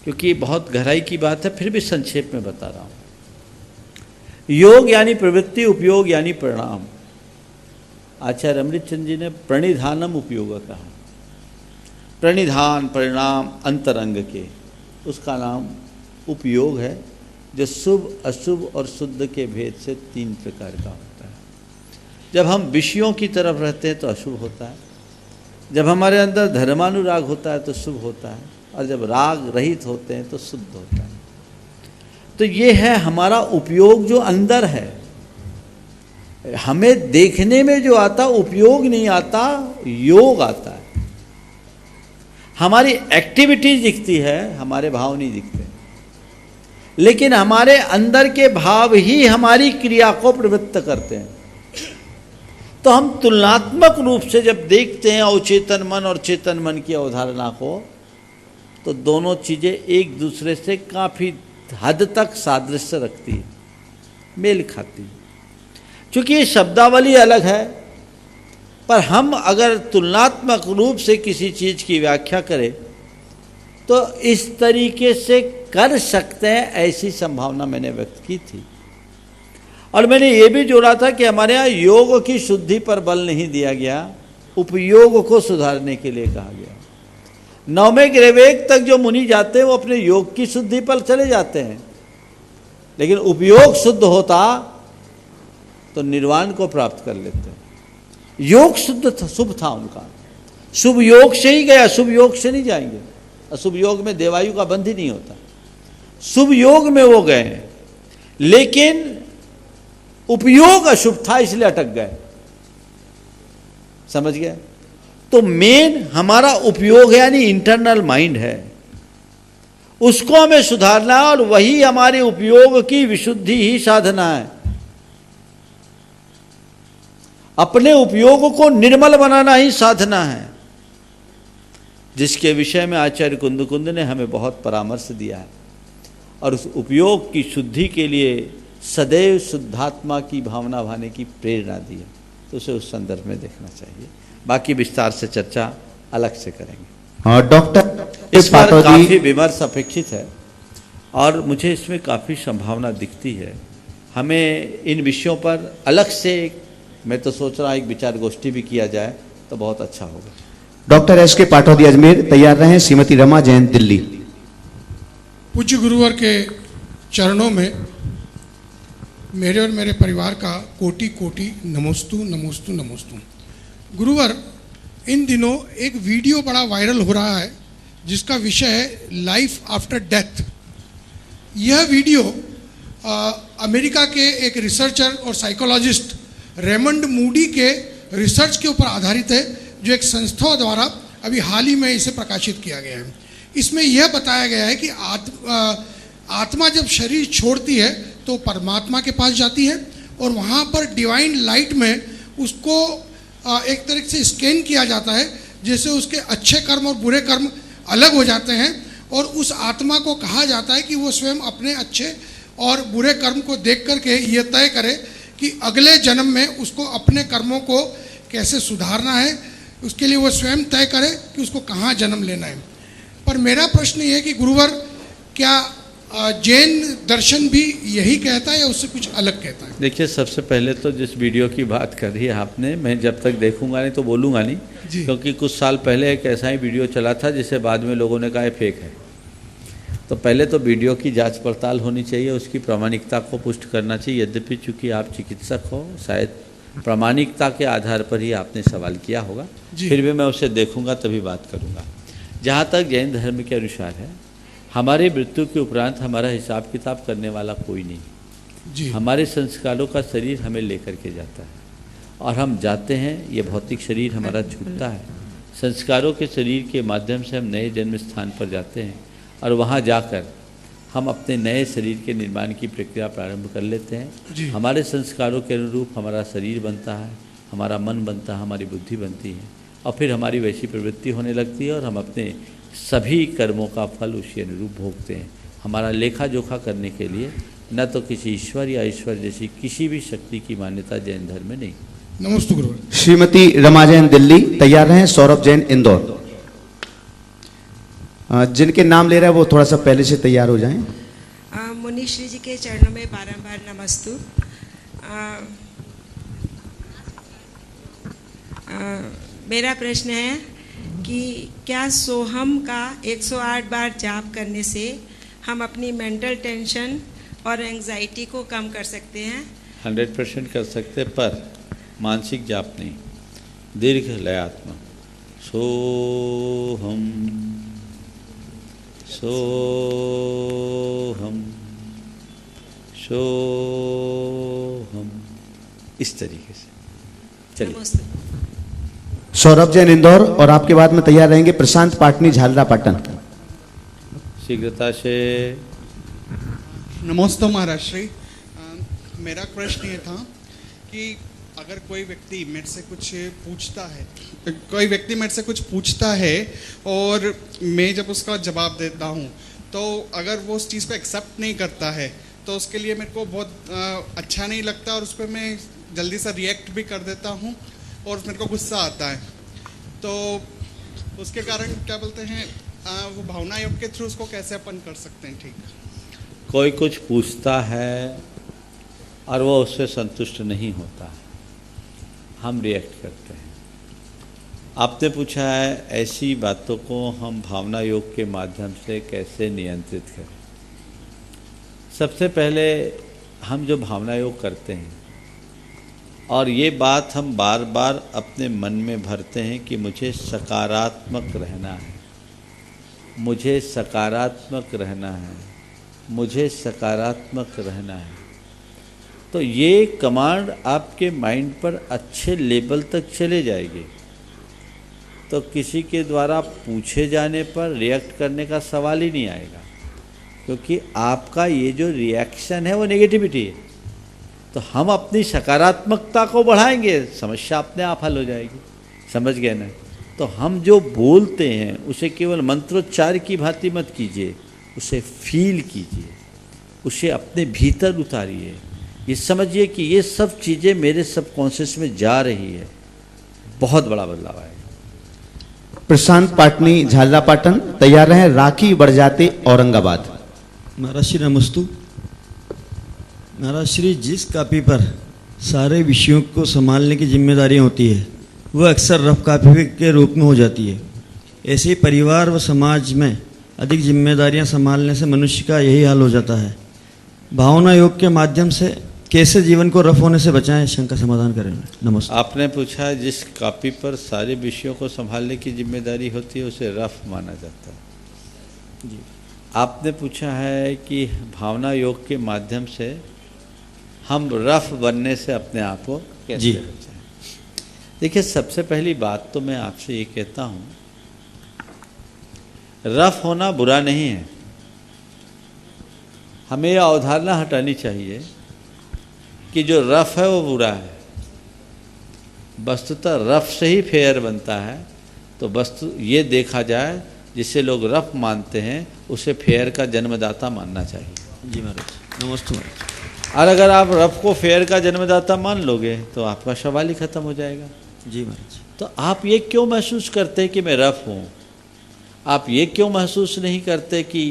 क्योंकि बहुत गहराई की बात है, फिर भी संक्षेप में बता रहा हूँ। योग यानी प्रवृत्ति, उपयोग यानी परिणाम। आचार्य अमृतचंद जी ने प्रणिधानम उपयोग कहा। प्रणिधान परिणाम अंतरंग के, उसका नाम उपयोग है, जो शुभ अशुभ और शुद्ध के भेद से 3 प्रकार का होता है। जब हम विषयों की तरफ रहते हैं तो अशुभ होता है, जब हमारे अंदर धर्मानुराग होता है तो शुभ होता है, और जब राग रहित होते हैं तो शुद्ध होता है। तो ये है हमारा उपयोग जो अंदर है। हमें देखने में जो आता उपयोग नहीं आता, योग आता है। हमारी एक्टिविटीज दिखती है, हमारे भाव नहीं दिखते, लेकिन हमारे अंदर के भाव ही हमारी क्रिया को प्रवृत्त करते हैं। तो हम तुलनात्मक रूप से जब देखते हैं अवचेतन मन और चेतन मन की अवधारणा को, तो दोनों चीज़ें एक दूसरे से काफ़ी हद तक सादृश्य रखती है, मेल खाती है। क्योंकि ये शब्दावली अलग है, पर हम अगर तुलनात्मक रूप से किसी चीज़ की व्याख्या करें तो इस तरीके से कर सकते हैं, ऐसी संभावना मैंने व्यक्त की थी। और मैंने ये भी जोड़ा था कि हमारे यहाँ योग की शुद्धि पर बल नहीं दिया गया, उपयोग को सुधारने के लिए कहा गया। 9वें ग्रहवेग तक जो मुनि जाते हैं वो अपने योग की शुद्धि पर चले जाते हैं, लेकिन उपयोग शुद्ध होता तो निर्वाण को प्राप्त कर लेते हैं। योग शुद्ध था, शुभ था उनका, शुभ योग से ही गया, शुभ योग से नहीं जाएंगे। अशुभ योग में देवायु का बंध ही नहीं होता, शुभ योग में वो गए हैं, लेकिन उपयोग अशुभ था इसलिए अटक गए। समझ गए? तो मेन हमारा उपयोग यानी इंटरनल माइंड है, उसको हमें सुधारना है, और वही हमारे उपयोग की विशुद्धि ही साधना है। अपने उपयोग को निर्मल बनाना ही साधना है, जिसके विषय में आचार्य कुंद ने हमें बहुत परामर्श दिया है। और उस उपयोग की शुद्धि के लिए सदैव शुद्धात्मा की भावना भाने की प्रेरणा दी है, तो उसे उस संदर्भ में देखना चाहिए। बाकी विस्तार से चर्चा अलग से करेंगे। और डॉक्टर इस पर काफ़ी विमर्श अपेक्षित है और मुझे इसमें काफ़ी संभावना दिखती है। हमें इन विषयों पर अलग से, मैं तो सोच रहा हूँ एक विचार गोष्ठी भी किया जाए तो बहुत अच्छा होगा। डॉक्टर एस के पाटौदी अजमेर तैयार रहें। श्रीमती रमा जैन दिल्ली। पूज्य गुरुवर के चरणों में मेरे और मेरे परिवार का कोटि कोटि नमोस्तु नमोस्तु नमोस्तु। गुरुवर, इन दिनों एक वीडियो बड़ा वायरल हो रहा है जिसका विषय है लाइफ आफ्टर डेथ। यह वीडियो अमेरिका के एक रिसर्चर और साइकोलॉजिस्ट रेमंड मूडी के रिसर्च के ऊपर आधारित है, जो एक संस्था द्वारा अभी हाल ही में इसे प्रकाशित किया गया है। इसमें यह बताया गया है कि आत्मा जब शरीर छोड़ती है तो परमात्मा के पास जाती है और वहाँ पर डिवाइन लाइट में उसको एक तरीके से स्कैन किया जाता है, जैसे उसके अच्छे कर्म और बुरे कर्म अलग हो जाते हैं और उस आत्मा को कहा जाता है कि वो स्वयं अपने अच्छे और बुरे कर्म को देख करके ये तय करे कि अगले जन्म में उसको अपने कर्मों को कैसे सुधारना है, उसके लिए वो स्वयं तय करे कि उसको कहाँ जन्म लेना है। पर मेरा प्रश्न ये है कि गुरुवर, क्या जैन दर्शन भी यही कहता है या उससे कुछ अलग कहता है? देखिए, सबसे पहले तो जिस वीडियो की बात कर रही है आपने, मैं जब तक देखूंगा नहीं तो बोलूँगा नहीं, क्योंकि कुछ साल पहले एक ऐसा ही वीडियो चला था जिसे बाद में लोगों ने कहा फेक है। तो पहले तो वीडियो की जांच पड़ताल होनी चाहिए, उसकी प्रामाणिकता को पुष्ट करना चाहिए। यद्यपि चूँकि आप चिकित्सक हो, शायद प्रामाणिकता के आधार पर ही आपने सवाल किया होगा, फिर भी मैं उसे देखूंगा तभी बात करूंगा। जहाँ तक जैन धर्म के अनुसार है, हमारी मृत्यु के उपरांत हमारा हिसाब किताब करने वाला कोई नहीं जी। हमारे संस्कारों का शरीर हमें लेकर के जाता है और हम जाते हैं, ये भौतिक शरीर हमारा छूटता है, संस्कारों के शरीर के माध्यम से हम नए जन्म स्थान पर जाते हैं और वहाँ जाकर हम अपने नए शरीर के निर्माण की प्रक्रिया प्रारंभ कर लेते हैं। हमारे संस्कारों के अनुरूप हमारा शरीर बनता है, हमारा मन बनता है, हमारी बुद्धि बनती है और फिर हमारी वैसी प्रवृत्ति होने लगती है और हम अपने सभी कर्मों का फल उसी अनुरूप भोगते हैं। हमारा लेखा जोखा करने के लिए न तो किसी ईश्वर या ईश्वर जैसी किसी भी शक्ति की मान्यता जैन धर्म में नहीं। नमस्ते गुरु। श्रीमती रमा जैन दिल्ली तैयार रहें, सौरभ जैन इंदौर। जिनके नाम ले रहा है वो थोड़ा सा पहले से तैयार हो जाएं। मुनीश्री जी के चरणों में बारंबार नमस्तु। मेरा प्रश्न है कि क्या सोहम का 108 बार जाप करने से हम अपनी मेंटल टेंशन और एंग्जाइटी को कम कर सकते हैं? 100% कर सकते, पर मानसिक जाप नहीं, दीर्घ लयात्मक सोहम सोहम सोहम, इस तरीके से चलिए। सौरभ जैन इंदौर और आपके बाद में तैयार रहेंगे प्रशांत पाटनी झालरा पाटन। शीघ्रता से। नमस्ते महाराज श्री। मेरा प्रश्न ये था कि अगर कोई व्यक्ति मेरे से कुछ पूछता है और मैं जब उसका जवाब देता हूँ तो अगर वो उस चीज़ को एक्सेप्ट नहीं करता है तो उसके लिए मेरे को बहुत अच्छा नहीं लगता और उस पर मैं जल्दी से रिएक्ट भी कर देता हूँ और मेरे को गुस्सा आता है। तो उसके कारण क्या बोलते हैं, वो भावना योग के थ्रू उसको कैसे अपन कर सकते हैं? ठीक, कोई कुछ पूछता है और वो उससे संतुष्ट नहीं होता, हम रिएक्ट करते हैं। आपने पूछा है ऐसी बातों को हम भावना योग के माध्यम से कैसे नियंत्रित करें। सबसे पहले हम जो भावना योग करते हैं और ये बात हम बार बार अपने मन में भरते हैं कि मुझे सकारात्मक रहना है, मुझे सकारात्मक रहना है, मुझे सकारात्मक रहना है, तो ये कमांड आपके माइंड पर अच्छे लेवल तक चले जाएगी। तो किसी के द्वारा पूछे जाने पर रिएक्ट करने का सवाल ही नहीं आएगा, क्योंकि आपका ये जो रिएक्शन है वो नेगेटिविटी है। तो हम अपनी सकारात्मकता को बढ़ाएंगे, समस्या अपने आप हल हो जाएगी। समझ गए ना? तो हम जो बोलते हैं उसे केवल मंत्रोच्चार की भांति मत कीजिए, उसे फील कीजिए, उसे अपने भीतर उतारिए। ये समझिए कि ये सब चीज़ें मेरे सबकॉन्शियस में जा रही है, बहुत बड़ा बदलाव आएगा। प्रशांत पाटनी झालरा पाटन तैयार रहें, राखी बरजाते औरंगाबाद। महाराज श्री नमस्तु। महाराज श्री, जिस कापी पर सारे विषयों को संभालने की जिम्मेदारियां होती है वह अक्सर रफ कापी के रूप में हो जाती है। ऐसे ही परिवार व समाज में अधिक जिम्मेदारियां संभालने से मनुष्य का यही हाल हो जाता है। भावना योग के माध्यम से कैसे जीवन को रफ होने से बचाएं, शंका समाधान करें। नमस्ते। आपने पूछा जिस कापी पर सारे विषयों को संभालने की जिम्मेदारी होती है उसे रफ माना जाता है जी। आपने पूछा है कि भावना योग के माध्यम से हम रफ बनने से अपने आप को कैसे बचाएं। देखिए, सबसे पहली बात तो मैं आपसे ये कहता हूँ, रफ होना बुरा नहीं है। हमें यह अवधारणा हटानी चाहिए कि जो रफ है वो बुरा है। वस्तुतः रफ से ही फेयर बनता है। तो वस्तु ये देखा जाए, जिसे लोग रफ मानते हैं उसे फेयर का जन्मदाता मानना चाहिए। जी महाराज, नमस्ते महाराज। और अगर आप रफ को फेयर का जन्मदाता मान लोगे तो आपका सवाल ही खत्म हो जाएगा। जी महाराज। तो आप ये क्यों महसूस करते हैं कि मैं रफ हूँ? आप ये क्यों महसूस नहीं करते कि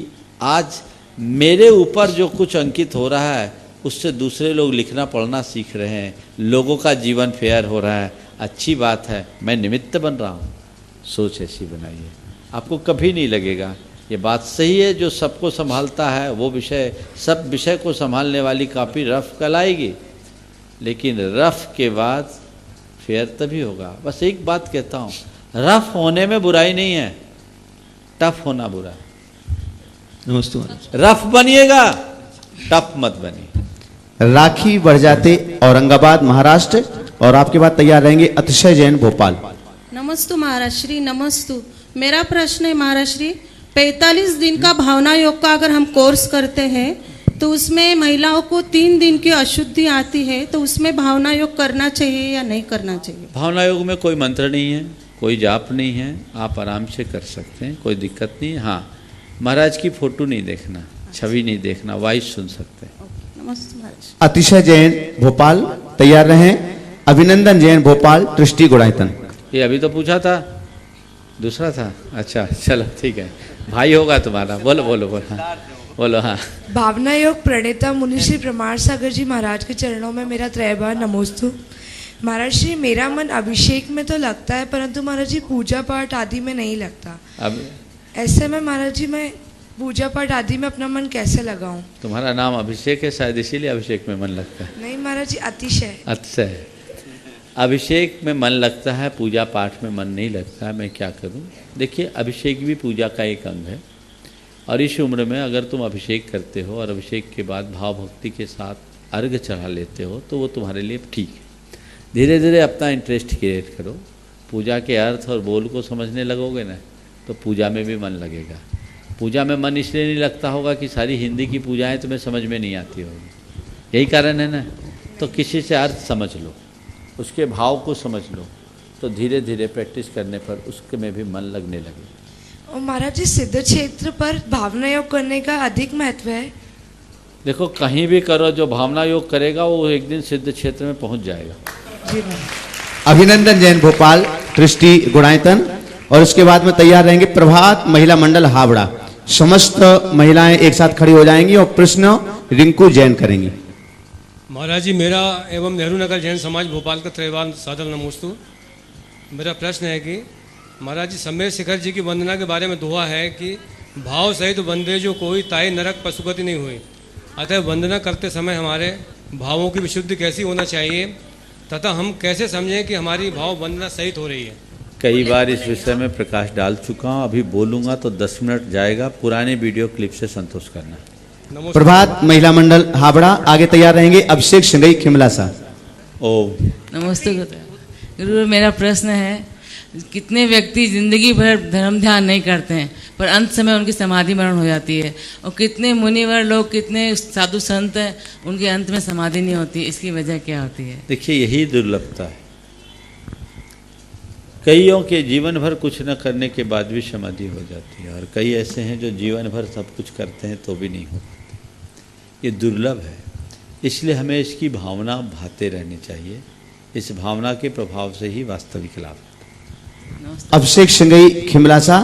आज मेरे ऊपर जो कुछ अंकित हो रहा है उससे दूसरे लोग लिखना पढ़ना सीख रहे हैं, लोगों का जीवन फेयर हो रहा है, अच्छी बात है, मैं निमित्त बन रहा हूँ। सोच ऐसी बनाइए, आपको कभी नहीं लगेगा ये बात सही है। जो सबको संभालता है वो विषय, सब विषय को संभालने वाली काफ़ी रफ कहलाएगी, लेकिन रफ के बाद फेयर तभी होगा। बस एक बात कहता हूँ, रफ होने में बुराई नहीं है, टफ होना बुरा है। नमस्ते महाराज। रफ बनिएगा, टफ मत बनिए। राखी बढ़जाते औरंगाबाद महाराष्ट्र, और आपके बाद तैयार रहेंगे अतिशय जैन भोपाल। नमस्तु महाराज श्री, नमस्तु। मेरा प्रश्न है महाराज श्री, 45 दिन का भावना योग का अगर हम कोर्स करते हैं तो उसमें महिलाओं को 3 दिन की अशुद्धि आती है, तो उसमें भावना योग करना चाहिए या नहीं करना चाहिए? भावना योग में कोई मंत्र नहीं है, कोई जाप नहीं है, आप आराम से कर सकते हैं, कोई दिक्कत नहीं है। हाँ, महाराज की फोटो नहीं देखना, छवि नहीं देखना, वॉइस सुन सकते हैं। नमस्ते महाराज। अतिशय जैन भोपाल तैयार रहें। अभिनंदन जैन भोपाल, दृष्टि गुड़ायतन। ये अभी तो पूछा था, दूसरा था। अच्छा चलो ठीक है, भाई होगा तुम्हारा। बोलो बोलो बोलो। हाँ बोलो। हाँ, भावना योग प्रणेता मुनिश्री प्रमाण सागर जी महाराज के चरणों में मेरा त्रैबार नमोस्तु। महाराज जी, मेरा मन अभिषेक में तो लगता है, परंतु महाराज जी पूजा पाठ आदि में नहीं लगता। अब ऐसे में महाराज जी मैं पूजा पाठ आदि में अपना मन कैसे लगाऊं? तुम्हारा नाम अभिषेक है शायद, इसीलिए अभिषेक में मन लगता है। नहीं महाराज जी, अतिशय। अतिशय अभिषेक में मन लगता है, पूजा पाठ में मन नहीं लगता है। मैं क्या करूं? देखिए, अभिषेक भी पूजा का एक अंग है, और इस उम्र में अगर तुम अभिषेक करते हो और अभिषेक के बाद भाव भक्ति के साथ अर्घ चढ़ा लेते हो तो वो तुम्हारे लिए ठीक है। धीरे धीरे अपना इंटरेस्ट क्रिएट करो, पूजा के अर्थ और बोल को समझने लगोगे ना तो पूजा में भी मन लगेगा। पूजा में मन इसलिए नहीं लगता होगा कि सारी हिंदी की पूजाएं तुम्हें समझ में नहीं आती होगी, यही कारण है ना। तो किसी से अर्थ समझ लो, उसके भाव को समझ लो, तो धीरे धीरे प्रैक्टिस करने पर उसके में भी मन लगने लगे। और महाराज जी, सिद्ध क्षेत्र पर भावना योग करने का अधिक महत्व है। देखो, कहीं भी करो, जो भावना योग करेगा वो एक दिन सिद्ध क्षेत्र में पहुंच जाएगा। अभिनंदन जैन भोपाल, दृष्टि गुड़ायतन, और उसके बाद में तैयार रहेंगे प्रभात महिला मंडल हावड़ा। समस्त महिलाएं एक साथ खड़ी हो जाएंगी और प्रश्न रिंकू जैन करेंगी। महाराज जी, मेरा एवं नेहरू नगर जैन समाज भोपाल का त्रैवान सादर नमोस्तु। मेरा प्रश्न है कि महाराज जी, सम्मेर शिखर जी की वंदना के बारे में दुआ है कि भाव सहित वंदे जो कोई ताई नरक पशुगति नहीं हुई। अतः वंदना करते समय हमारे भावों की विशुद्धि कैसी होना चाहिए, तथा हम कैसे समझें कि हमारी भाव वंदना सहित हो रही है? कई बार इस विषय में प्रकाश डाल चुका हूँ, अभी बोलूँगा तो 10 मिनट जाएगा, पुराने वीडियो क्लिप से संतोष करना। प्रभात महिला मंडल हावड़ा, आगे तैयार रहेंगे अभिषेक सिंगई खिमला सा। ओम नमस्ते गुरु। मेरा प्रश्न है, कितने व्यक्ति जिंदगी भर धर्म ध्यान नहीं करते हैं पर अंत समय उनकी समाधि मरण हो जाती है, और कितने मुनिवर लोग, कितने साधु संत हैं, उनके अंत में समाधि नहीं होती, इसकी वजह क्या होती है? देखिए, यही दुर्लभता है। कईयों के जीवन भर कुछ न करने के बाद भी समाधि हो जाती है, और कई ऐसे हैं जो जीवन भर सब कुछ करते हैं तो भी नहीं हो पाती। ये दुर्लभ है, इसलिए हमें इसकी भावना भाते रहनी चाहिए। इस भावना के प्रभाव से ही वास्तविक लाभ होता है। अभिषेक सिंगई खिमलासा,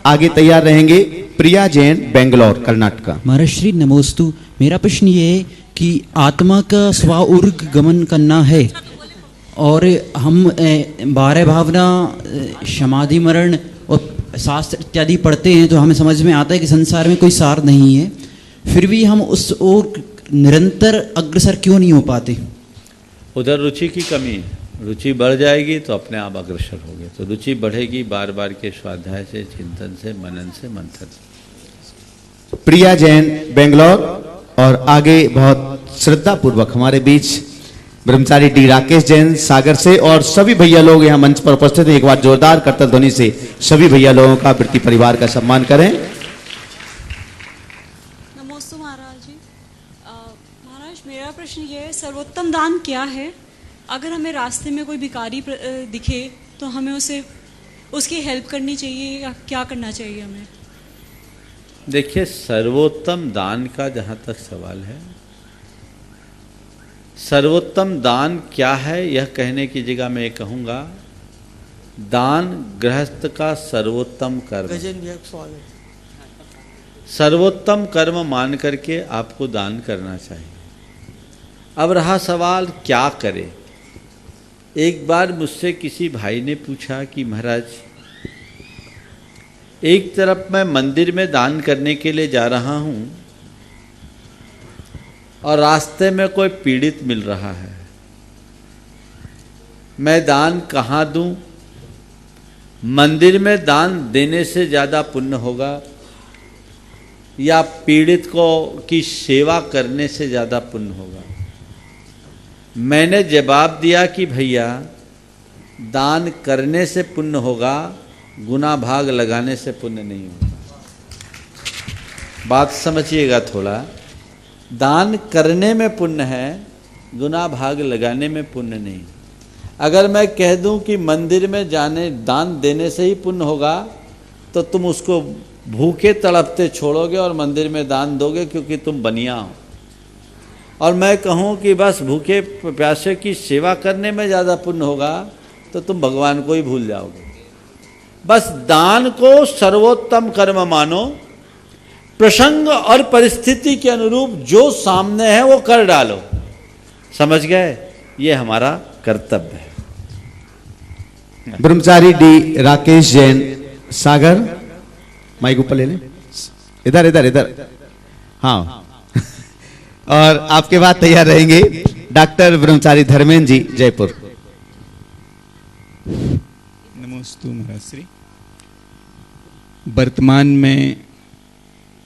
आगे तैयार रहेंगे प्रिया जैन बेंगलोर कर्नाटका। महाराज श्री नमोस्तु। मेरा प्रश्न ये है कि आत्मा का स्वाउर्ग गमन करना है, और हम 12 भावना, समाधि मरण और शास्त्र इत्यादि पढ़ते हैं तो हमें समझ में आता है कि संसार में कोई सार नहीं है, फिर भी हम उस ओर निरंतर अग्रसर क्यों नहीं हो पाते? उधर रुचि की कमी है। रुचि बढ़ जाएगी तो अपने आप अग्रसर होगे। तो रुचि बढ़ेगी बार बार के स्वाध्याय से, चिंतन से, मनन से, मंथन से। प्रिया जैन बेंगलोर, और आगे बहुत श्रद्धा पूर्वक हमारे बीच ब्रह्मचारी डी राकेश जैन सागर से और सभी भैया लोग यहाँ मंच पर उपस्थित हैं। एक बार जोरदार करतल ध्वनि से सभी भैया लोगों का वृत्ति परिवार का सम्मान करें। नमस्ते महाराज जी। महाराज मेरा प्रश्न ये है, सर्वोत्तम दान क्या है? अगर हमें रास्ते में कोई भिखारी दिखे तो हमें उसे उसकी हेल्प करनी चाहिए या क्या करना चाहिए हमें? देखिए, सर्वोत्तम दान का जहाँ तक सवाल है, सर्वोत्तम दान क्या है यह कहने की जगह मैं ये कहूँगा, दान गृहस्थ का सर्वोत्तम कर्म, सर्वोत्तम कर्म मान करके आपको दान करना चाहिए। अब रहा सवाल क्या करें। एक बार मुझसे किसी भाई ने पूछा कि महाराज, एक तरफ मैं मंदिर में दान करने के लिए जा रहा हूँ और रास्ते में कोई पीड़ित मिल रहा है, मैं दान कहाँ दूँ? मंदिर में दान देने से ज़्यादा पुण्य होगा या पीड़ित को की सेवा करने से ज़्यादा पुण्य होगा? मैंने जवाब दिया कि भैया, दान करने से पुण्य होगा, गुना भाग लगाने से पुण्य नहीं होगा। बात समझिएगा थोड़ा। दान करने में पुण्य है, गुना भाग लगाने में पुण्य नहीं। अगर मैं कह दूं कि मंदिर में जाने दान देने से ही पुण्य होगा, तो तुम उसको भूखे तड़पते छोड़ोगे और मंदिर में दान दोगे क्योंकि तुम बनिया हो। और मैं कहूं कि बस भूखे प्यासे की सेवा करने में ज़्यादा पुण्य होगा, तो तुम भगवान को ही भूल जाओगे। बस दान को सर्वोत्तम कर्म मानो, प्रसंग और परिस्थिति के अनुरूप जो सामने है वो कर डालो। समझ गए? ये हमारा कर्तव्य है। ब्रह्मचारी डी राकेश जैन सागर, माइक ऊपर ले लें। इधर इधर इधर, हाँ। और आपके बाद तैयार रहेंगे डॉक्टर ब्रह्मचारी धर्मेंद्र जी जयपुर। नमोस्तु महाराज श्री। वर्तमान में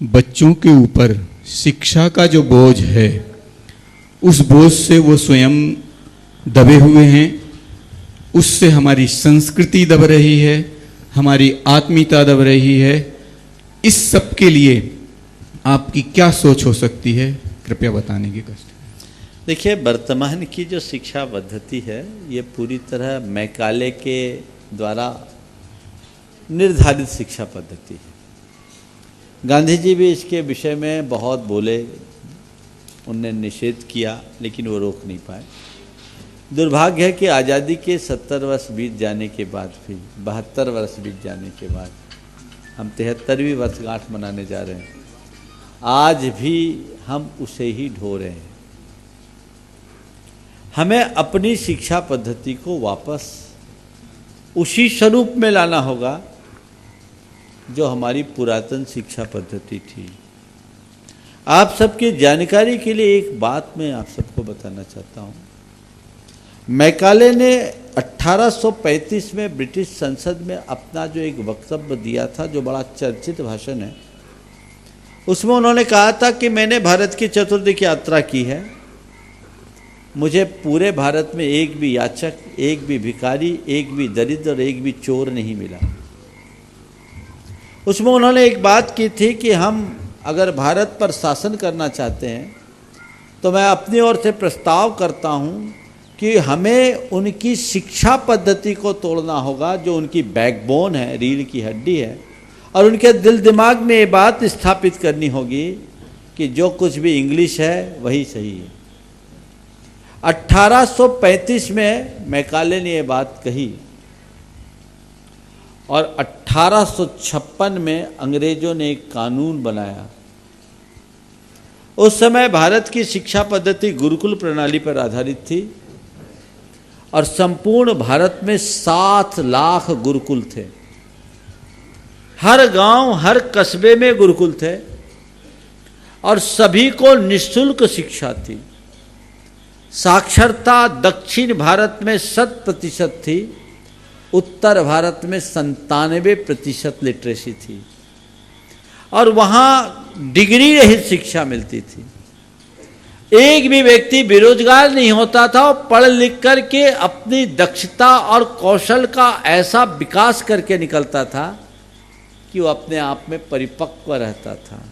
बच्चों के ऊपर शिक्षा का जो बोझ है, उस बोझ से वो स्वयं दबे हुए हैं। उससे हमारी संस्कृति दब रही है, हमारी आत्मीयता दब रही है। इस सब के लिए आपकी क्या सोच हो सकती है, कृपया बताने की कष्ट। देखिए, वर्तमान की जो शिक्षा पद्धति है, ये पूरी तरह मैकाले के द्वारा निर्धारित शिक्षा पद्धति है। गांधी जी भी इसके विषय में बहुत बोले, उनने निषेध किया, लेकिन वो रोक नहीं पाए। दुर्भाग्य है कि आज़ादी के 70 वर्ष बीत जाने के बाद भी, 72 वर्ष बीत जाने के बाद, हम 73वीं वर्षगांठ मनाने जा रहे हैं, आज भी हम उसे ही ढो रहे हैं। हमें अपनी शिक्षा पद्धति को वापस उसी स्वरूप में लाना होगा जो हमारी पुरातन शिक्षा पद्धति थी। आप सबकी जानकारी के लिए एक बात मैं आप सबको बताना चाहता हूँ। मैकाले ने 1835 में ब्रिटिश संसद में अपना जो एक वक्तव्य दिया था, जो बड़ा चर्चित भाषण है, उसमें उन्होंने कहा था कि मैंने भारत की चतुर्दिक यात्रा की है, मुझे पूरे भारत में एक भी याचक, एक भी भिखारी, एक भी दरिद्र और एक भी चोर नहीं मिला। उसमें उन्होंने एक बात की थी कि हम अगर भारत पर शासन करना चाहते हैं तो मैं अपनी ओर से प्रस्ताव करता हूं कि हमें उनकी शिक्षा पद्धति को तोड़ना होगा, जो उनकी बैकबोन है, रीढ़ की हड्डी है, और उनके दिल दिमाग में ये बात स्थापित करनी होगी कि जो कुछ भी इंग्लिश है वही सही है। 1835 में मैकाले ने ये बात कही और 1856 में अंग्रेजों ने एक कानून बनाया। उस समय भारत की शिक्षा पद्धति गुरुकुल प्रणाली पर आधारित थी और संपूर्ण भारत में 7 लाख गुरुकुल थे। हर गांव, हर कस्बे में गुरुकुल थे और सभी को निःशुल्क शिक्षा थी। साक्षरता दक्षिण भारत में 100% थी, उत्तर भारत में 97% लिटरेसी थी और वहाँ डिग्री रहित शिक्षा मिलती थी। एक भी व्यक्ति बेरोजगार नहीं होता था और पढ़ लिख करके अपनी दक्षता और कौशल का ऐसा विकास करके निकलता था कि वो अपने आप में परिपक्व रहता था।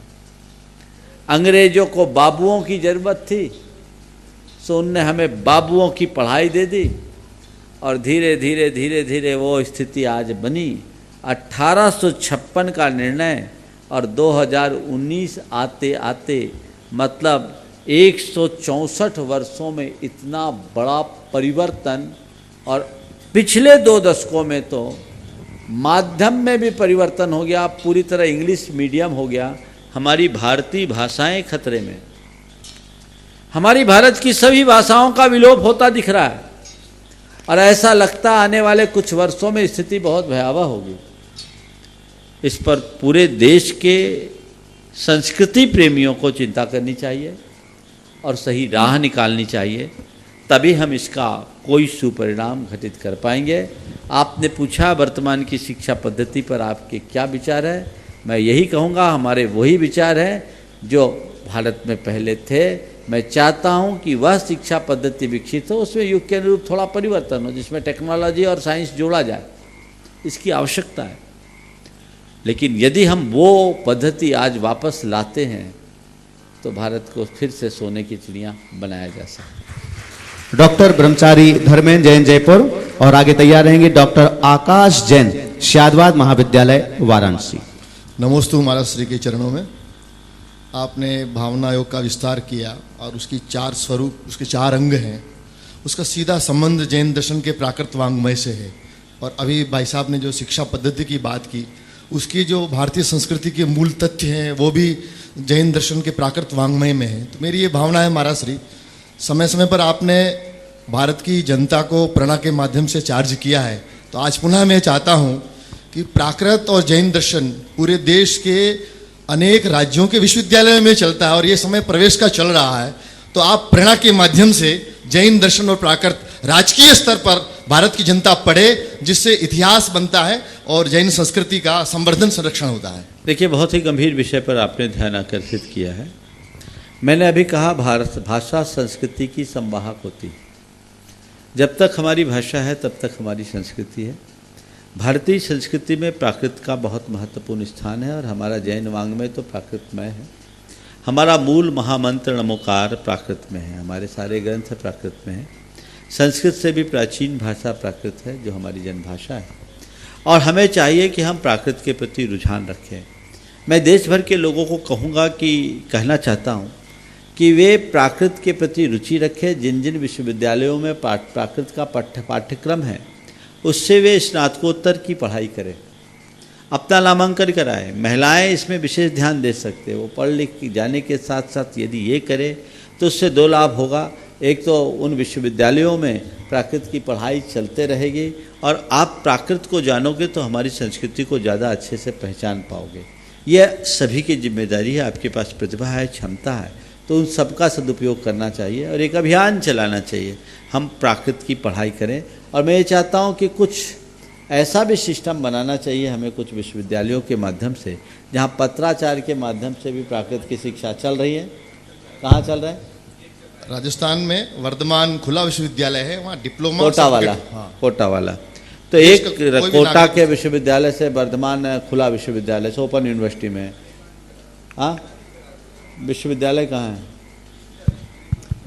अंग्रेजों को बाबुओं की जरूरत थी, सो उनने हमें बाबुओं की पढ़ाई दे दी और धीरे धीरे धीरे धीरे वो स्थिति आज बनी। 1856 का निर्णय और 2019 आते आते मतलब 164 वर्षों में इतना बड़ा परिवर्तन, और पिछले 2 दशकों में तो माध्यम में भी परिवर्तन हो गया, पूरी तरह इंग्लिश मीडियम हो गया। हमारी भारतीय भाषाएं खतरे में, हमारी भारत की सभी भाषाओं का विलोप होता दिख रहा है और ऐसा लगता आने वाले कुछ वर्षों में स्थिति बहुत भयावह होगी। इस पर पूरे देश के संस्कृति प्रेमियों को चिंता करनी चाहिए और सही राह निकालनी चाहिए, तभी हम इसका कोई सुपरिणाम घटित कर पाएंगे। आपने पूछा वर्तमान की शिक्षा पद्धति पर आपके क्या विचार है, मैं यही कहूँगा हमारे वही विचार हैं जो भारत में पहले थे। मैं चाहता हूँ कि वह शिक्षा पद्धति विकसित हो, उसमें युग के अनुरूप थोड़ा परिवर्तन हो, जिसमें टेक्नोलॉजी और साइंस जोड़ा जाए, इसकी आवश्यकता है। लेकिन यदि हम वो पद्धति आज वापस लाते हैं तो भारत को फिर से सोने की चिड़िया बनाया जा सकता है। डॉक्टर ब्रह्मचारी धर्मेंद्र जैन जयपुर और आगे तैयार रहेंगे डॉक्टर आकाश जैन शादवाद महाविद्यालय वाराणसी। नमोस्तु महाराज श्री के चरणों में। आपने भावना योग का विस्तार किया और उसकी 4 स्वरूप, उसके 4 अंग हैं, उसका सीधा संबंध जैन दर्शन के प्राकृत वांग्मय से है। और अभी भाई साहब ने जो शिक्षा पद्धति की बात की, उसकी जो भारतीय संस्कृति के मूल तथ्य हैं वो भी जैन दर्शन के प्राकृत वांग्मय में है। तो मेरी ये भावना है महाराज श्री, समय समय पर आपने भारत की जनता को प्रेरणा के माध्यम से चार्ज किया है, तो आज पुनः मैं चाहता हूँ कि प्राकृत और जैन दर्शन पूरे देश के अनेक राज्यों के विश्वविद्यालय में चलता है और ये समय प्रवेश का चल रहा है, तो आप प्रेरणा के माध्यम से जैन दर्शन और प्राकृत राजकीय स्तर पर भारत की जनता पढ़े, जिससे इतिहास बनता है और जैन संस्कृति का संवर्धन संरक्षण होता है। देखिए, बहुत ही गंभीर विषय पर आपने ध्यान आकर्षित किया है। मैंने अभी कहा भारत भाषा संस्कृति की संवाहक होती है। जब तक हमारी भाषा है तब तक हमारी संस्कृति है। भारतीय संस्कृति में प्राकृत का बहुत महत्वपूर्ण स्थान है और हमारा जैन वांग्मय तो प्राकृतमय है। हमारा मूल महामंत्र नमोकार प्राकृत में है, हमारे सारे ग्रंथ प्राकृत में हैं। संस्कृत से भी प्राचीन भाषा प्राकृत है जो हमारी जनभाषा है और हमें चाहिए कि हम प्राकृत के प्रति रुझान रखें। मैं देश भर के लोगों को कहना चाहता हूँ कि वे प्राकृत के प्रति रुचि रखें। जिन जिन विश्वविद्यालयों में प्राकृत का पाठ्यक्रम है उससे वे स्नातकोत्तर की पढ़ाई करें, अपना नामांकन कराएं। महिलाएं इसमें विशेष ध्यान दे सकते हैं। वो पढ़ लिख जाने के साथ साथ यदि ये करें तो उससे 2 लाभ होगा। एक तो उन विश्वविद्यालयों में प्राकृत की पढ़ाई चलते रहेगी और आप प्राकृत को जानोगे तो हमारी संस्कृति को ज़्यादा अच्छे से पहचान पाओगे। यह सभी की जिम्मेदारी है। आपके पास प्रतिभा है, क्षमता है, तो उन सबका सदुपयोग करना चाहिए और एक अभियान चलाना चाहिए, हम प्राकृत की पढ़ाई करें। और मैं ये चाहता हूँ कि कुछ ऐसा भी सिस्टम बनाना चाहिए हमें कुछ विश्वविद्यालयों के माध्यम से, जहाँ पत्राचार के माध्यम से भी प्राकृत की शिक्षा चल रही है। कहाँ चल रहा है? राजस्थान में वर्धमान खुला विश्वविद्यालय है, वहाँ डिप्लोमा कोटा वाला। हाँ, कोटा वाला। तो एक कोटा के विश्वविद्यालय से वर्धमान खुला विश्वविद्यालय से ओपन यूनिवर्सिटी में, हाँ विश्वविद्यालय कहाँ है?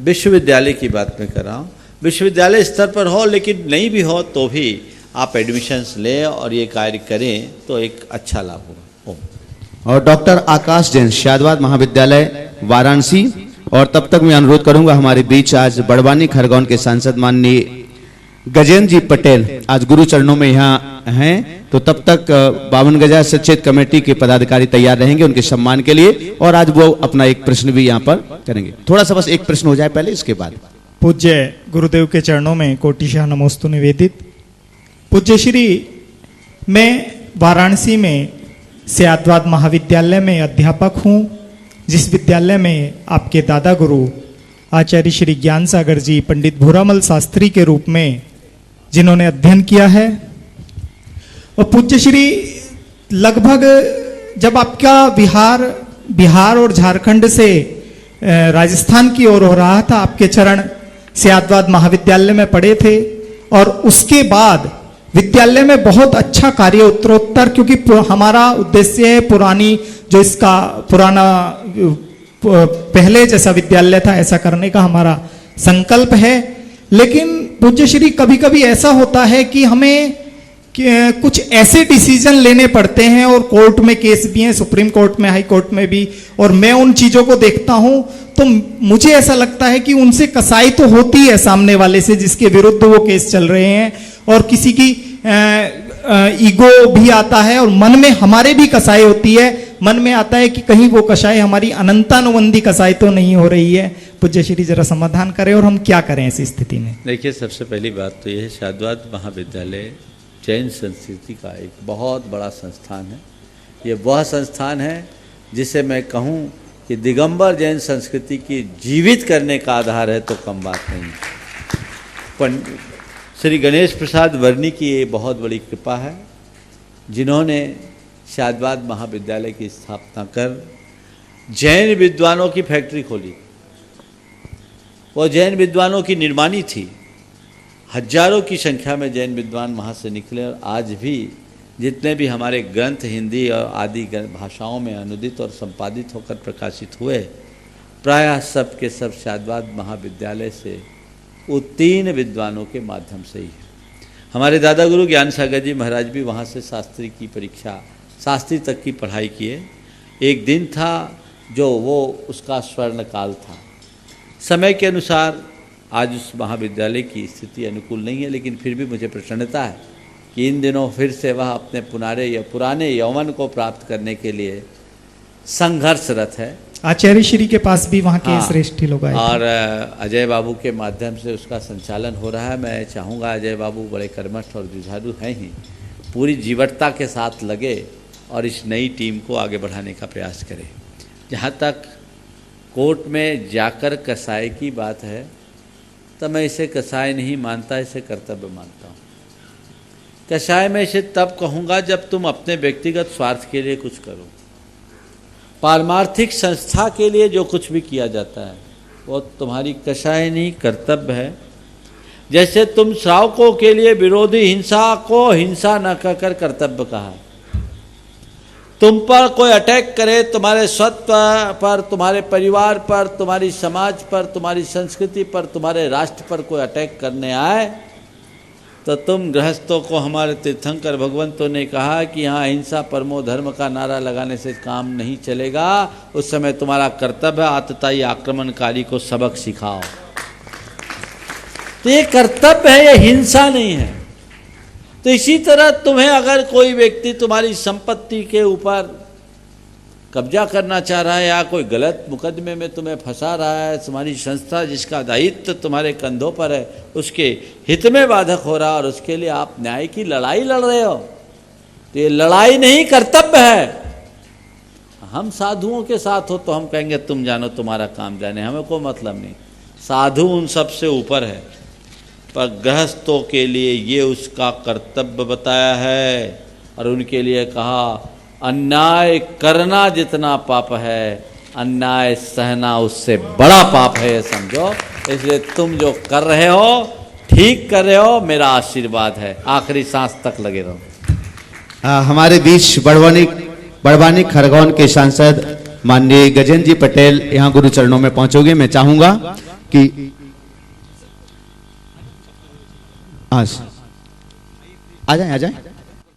विश्वविद्यालय की बात मैं कर रहा हूँ। विश्वविद्यालय स्तर पर हो, लेकिन नहीं भी हो तो भी आप एडमिशन्स लें और ये कार्य करें तो एक अच्छा लाभ होगा। और डॉक्टर आकाश जैन शादवाद महाविद्यालय वाराणसी। और तब तक मैं अनुरोध करूंगा, हमारे बीच आज बड़वानी खरगोन के सांसद माननीय गजेंद्र जी पटेल आज गुरु चरणों में यहाँ हैं, तो तब तक 52 गजा सचेत कमेटी के पदाधिकारी तैयार रहेंगे उनके सम्मान के लिए और आज वो अपना एक प्रश्न भी यहाँ पर करेंगे। थोड़ा सा बस एक प्रश्न हो जाए पहले, इसके बाद। पूज्य गुरुदेव के चरणों में कोटिशाह नमोस्तु निवेदित। पूज्य श्री, मैं वाराणसी में शादवाद महाविद्यालय में अध्यापक हूँ, जिस विद्यालय में आपके दादा गुरु आचार्य श्री ज्ञान सागर जी पंडित भूरामल शास्त्री के रूप में जिन्होंने अध्ययन किया है। और पूज्य श्री, लगभग जब आपका बिहार और झारखंड से राजस्थान की ओर हो रहा था। आपके चरण सियादवाद महाविद्यालय में पढ़े थे और उसके बाद विद्यालय में बहुत अच्छा कार्य उत्तरोत्तर, क्योंकि हमारा उद्देश्य है पुरानी जो इसका पुराना पहले जैसा विद्यालय था ऐसा करने का हमारा संकल्प है। लेकिन पूज्य श्री कभी कभी ऐसा होता है कि हमें कुछ ऐसे डिसीजन लेने पड़ते हैं और कोर्ट में केस भी हैं, सुप्रीम कोर्ट में, हाई कोर्ट में भी, और मैं उन चीजों को देखता हूं तो मुझे ऐसा लगता है कि उनसे कसाई तो होती है सामने वाले से जिसके विरुद्ध वो केस चल रहे हैं, और किसी की ईगो भी आता है और मन में हमारे भी कसाई होती है। मन में आता है कि कहीं वो कसाई हमारी अनंतानुबंधी कसाई तो नहीं हो रही है। पूज्य श्री जरा समाधान करें और हम क्या करें ऐसी स्थिति में। देखिए, सबसे पहली बात तो यह है, सियादवाद महाविद्यालय जैन संस्कृति का एक बहुत बड़ा संस्थान है। ये वह संस्थान है जिसे मैं कहूँ कि दिगंबर जैन संस्कृति की जीवित करने का आधार है तो कम बात नहीं है। श्री गणेश प्रसाद वर्णी की ये बहुत बड़ी कृपा है, जिन्होंने सियादवाद महाविद्यालय की स्थापना कर जैन विद्वानों की फैक्ट्री खोली। वो जैन विद्वानों की निर्माणी थी। हजारों की संख्या में जैन विद्वान वहाँ से निकले और आज भी जितने भी हमारे ग्रंथ हिंदी और आदि भाषाओं में अनुदित और संपादित होकर प्रकाशित हुए, प्रायः सब के सब सियादवाद महाविद्यालय से उत्तीर्ण विद्वानों के माध्यम से ही है। हमारे दादा गुरु ज्ञान सागर जी महाराज भी वहाँ से शास्त्री की परीक्षा, शास्त्री तक की पढ़ाई किए। एक दिन था जो वो उसका स्वर्ण काल था। समय के अनुसार आज उस महाविद्यालय की स्थिति अनुकूल नहीं है, लेकिन फिर भी मुझे प्रसन्नता है कि इन दिनों फिर से वह अपने पुराने यौवन को प्राप्त करने के लिए संघर्षरत है। आचार्य श्री के पास भी वहाँ के श्रेष्ठ लोग आए और अजय बाबू के माध्यम से उसका संचालन हो रहा है। मैं चाहूँगा अजय बाबू बड़े कर्मठ और जुझारू हैं ही, पूरी जीवटता के साथ लगे और इस नई टीम को आगे बढ़ाने का प्रयास करें। जहाँ तक कोर्ट में जाकर कसाई की बात है, तो मैं इसे कसाई नहीं मानता, इसे कर्तव्य मानता हूँ। कसाई मैं इसे तब कहूँगा जब तुम अपने व्यक्तिगत स्वार्थ के लिए कुछ करो। पारमार्थिक संस्था के लिए जो कुछ भी किया जाता है वो तुम्हारी कसाई नहीं, कर्तव्य है। जैसे तुम श्रावकों के लिए विरोधी हिंसा को हिंसा न कहकर कर्तव्य कहा। तुम पर कोई अटैक करे, तुम्हारे स्वत्व पर, तुम्हारे परिवार पर, तुम्हारी समाज पर, तुम्हारी संस्कृति पर, तुम्हारे राष्ट्र पर कोई अटैक करने आए, तो तुम गृहस्थों को, हमारे तीर्थंकर भगवंतों ने कहा कि यहाँ हिंसा परमो धर्म का नारा लगाने से काम नहीं चलेगा। उस समय तुम्हारा कर्तव्य आतताई आक्रमणकारी को सबक सिखाओ। तो ये कर्तव्य है, ये हिंसा नहीं है। तो इसी तरह तुम्हें अगर कोई व्यक्ति तुम्हारी संपत्ति के ऊपर कब्जा करना चाह रहा है या कोई गलत मुकदमे में तुम्हें फंसा रहा है, तुम्हारी संस्था जिसका दायित्व तुम्हारे कंधों पर है उसके हित में बाधक हो रहा है और उसके लिए आप न्याय की लड़ाई लड़ रहे हो, तो ये लड़ाई नहीं, कर्तव्य है। हम साधुओं के साथ हो तो हम कहेंगे तुम जानो, तुम्हारा काम जाने, हमें कोई मतलब नहीं। साधु उन सब से ऊपर है, पर गृहस्थों के लिए ये उसका कर्तव्य बताया है और उनके लिए कहा अन्याय करना जितना पाप है, अन्याय सहना उससे बड़ा पाप है, ये समझो। इसलिए तुम जो कर रहे हो ठीक कर रहे हो, मेरा आशीर्वाद है, आखिरी सांस तक लगे रहो। हमारे बीच बड़वानी खरगोन के सांसद माननीय गजेंद्र जी पटेल यहाँ गुरु चरणों में पहुंचोगे। मैं चाहूंगा कि आ जाएं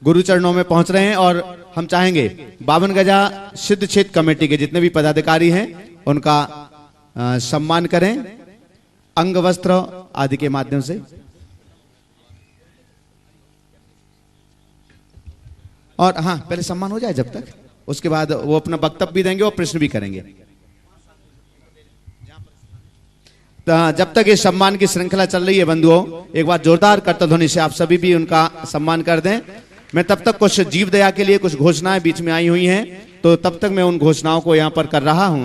गुरु चरणों में पहुंच रहे हैं और हम चाहेंगे 52 गजा सिद्ध क्षेत्र कमेटी के जितने भी पदाधिकारी हैं उनका सम्मान करें अंग वस्त्र आदि के माध्यम से। और हाँ, पहले सम्मान हो जाए जब तक, उसके बाद वो अपना वक्तव्य भी देंगे और प्रश्न भी करेंगे। जब तक ये सम्मान की श्रृंखला चल रही है बंधुओं, एक बार जोरदार करताल ध्वनि से आप सभी भी उनका सम्मान कर दें। मैं तब तक कुछ जीव दया के लिए कुछ घोषणाएं बीच में आई हुई हैं, तो तब तक मैं उन घोषणाओं को यहाँ पर कर रहा हूँ।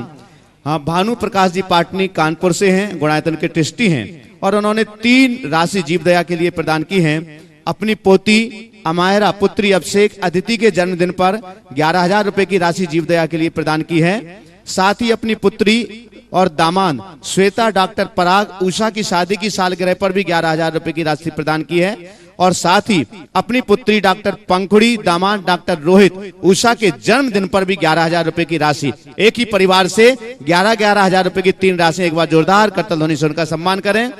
हाँ, भानु प्रकाश जी पाटनी कानपुर से हैं, गुणायतन के ट्रस्टी हैं और उन्होंने 3 राशि जीव दया के लिए प्रदान की हैं। अपनी पोती अमायरा पुत्री अभिषेक अदिति के जन्मदिन पर 11,000 रुपए की राशि जीव दया के लिए प्रदान की है। साथ ही अपनी पुत्री और दामाद श्वेता डॉक्टर पराग उषा की शादी की सालगिरह पर भी 11,000 रुपए की राशि प्रदान की है। और साथ ही अपनी पुत्री डॉक्टर पंखुड़ी दामाद डॉक्टर रोहित उषा के जन्मदिन पर भी 11,000 रुपए की राशि, एक ही परिवार से 11,000 रुपए की 3 राशि। एक बार जोरदार करतल ध्वनि से उनका सम्मान करें।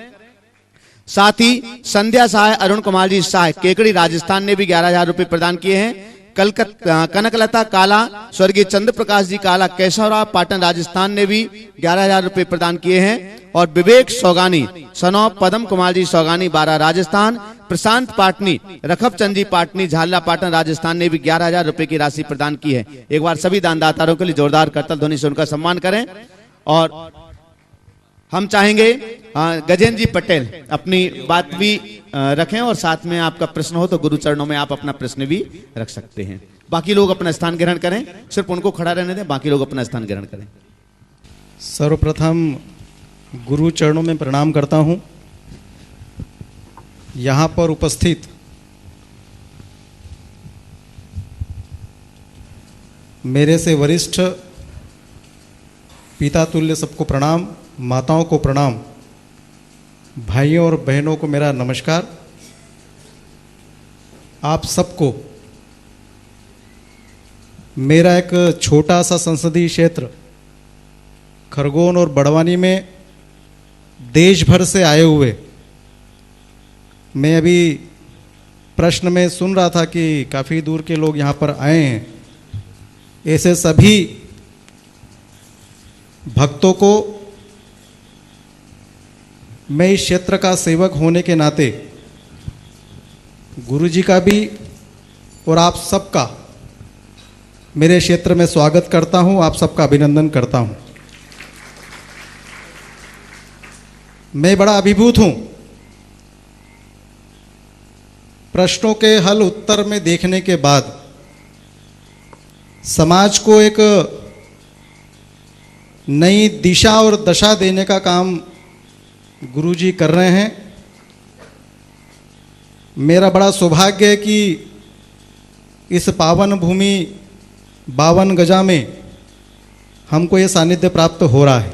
साथ ही संध्या सहाय अरुण कुमार जी सहाय केकड़ी राजस्थान ने भी 11,000 रुपए प्रदान किए हैं। कनकलता काला स्वर्गीय चंद्र प्रकाश जी काला केशवराव पाटन राजस्थान ने भी 11,000 रुपए प्रदान किए हैं। और विवेक सौगानी सनौ पदम कुमार जी सौगानी 12 राजस्थान, प्रशांत पाटनी रखब चंद जी पाटनी झाला पाटन राजस्थान ने भी 11,000 रुपए की राशि प्रदान की है। एक बार सभी दानदाताओं के लिए जोरदार करतल ध्वनि से उनका सम्मान करें। और हम चाहेंगे गजेंद्र जी पटेल अपनी बात भी रखें और साथ में आपका प्रश्न हो तो गुरु चरणों में आप अपना प्रश्न भी रख सकते हैं। बाकी लोग अपना स्थान ग्रहण करें, सिर्फ उनको खड़ा रहने दें, बाकी लोग अपना स्थान ग्रहण करें। सर्वप्रथम गुरु चरणों में प्रणाम करता हूं। यहाँ पर उपस्थित मेरे से वरिष्ठ पिता तुल्य सबको प्रणाम, माताओं को प्रणाम, भाइयों और बहनों को मेरा नमस्कार। आप सबको मेरा एक छोटा सा संसदीय क्षेत्र खरगोन और बड़वानी में देश भर से आए हुए, मैं अभी प्रश्न में सुन रहा था कि काफ़ी दूर के लोग यहाँ पर आए हैं। ऐसे सभी भक्तों को मैं इस क्षेत्र का सेवक होने के नाते गुरु जी का भी और आप सबका मेरे क्षेत्र में स्वागत करता हूँ, आप सबका अभिनंदन करता हूँ। मैं बड़ा अभिभूत हूँ प्रश्नों के हल उत्तर में देखने के बाद। समाज को एक नई दिशा और दशा देने का काम गुरुजी कर रहे हैं। मेरा बड़ा सौभाग्य है कि इस पावन भूमि 52 गजा में हमको ये सानिध्य प्राप्त हो रहा है।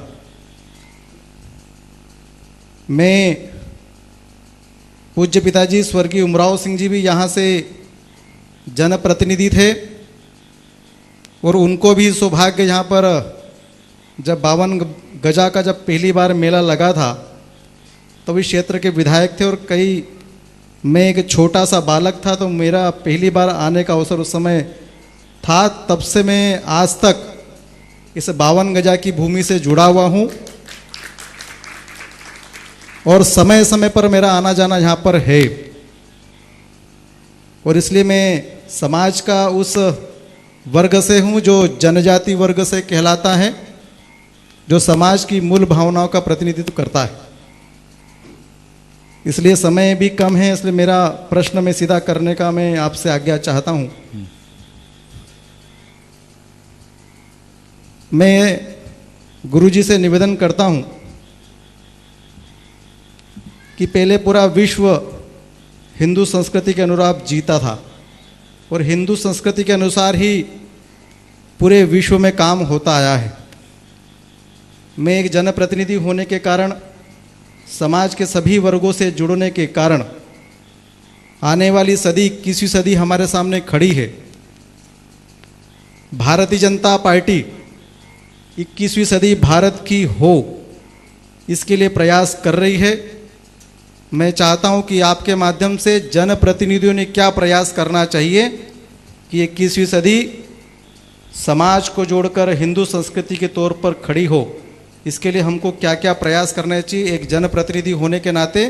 मैं पूज्य पिताजी स्वर्गीय उमराव सिंह जी भी यहाँ से जनप्रतिनिधि थे और उनको भी सौभाग्य, यहाँ पर जब 52 गजा का जब पहली बार मेला लगा था तो इस क्षेत्र के विधायक थे और मैं एक छोटा सा बालक था, तो मेरा पहली बार आने का अवसर उस समय था। तब से मैं आज तक इस 52 गजा की भूमि से जुड़ा हुआ हूँ और समय समय पर मेरा आना जाना यहाँ पर है। और इसलिए मैं समाज का उस वर्ग से हूँ जो जनजाति वर्ग से कहलाता है, जो समाज की मूल भावनाओं का प्रतिनिधित्व करता है। इसलिए समय भी कम है, इसलिए मेरा प्रश्न में सीधा करने का मैं आपसे आज्ञा चाहता हूँ। मैं गुरुजी से निवेदन करता हूँ कि पहले पूरा विश्व हिंदू संस्कृति के अनुसार जीता था और हिंदू संस्कृति के अनुसार ही पूरे विश्व में काम होता आया है। मैं एक जनप्रतिनिधि होने के कारण, समाज के सभी वर्गों से जुड़ने के कारण, आने वाली सदी 21वीं सदी हमारे सामने खड़ी है। भारतीय जनता पार्टी 21वीं सदी भारत की हो, इसके लिए प्रयास कर रही है। मैं चाहता हूं कि आपके माध्यम से जनप्रतिनिधियों ने क्या प्रयास करना चाहिए कि 21वीं सदी समाज को जोड़कर हिंदू संस्कृति के तौर पर खड़ी हो। इसके लिए हमको क्या क्या प्रयास करने चाहिए एक जनप्रतिनिधि होने के नाते,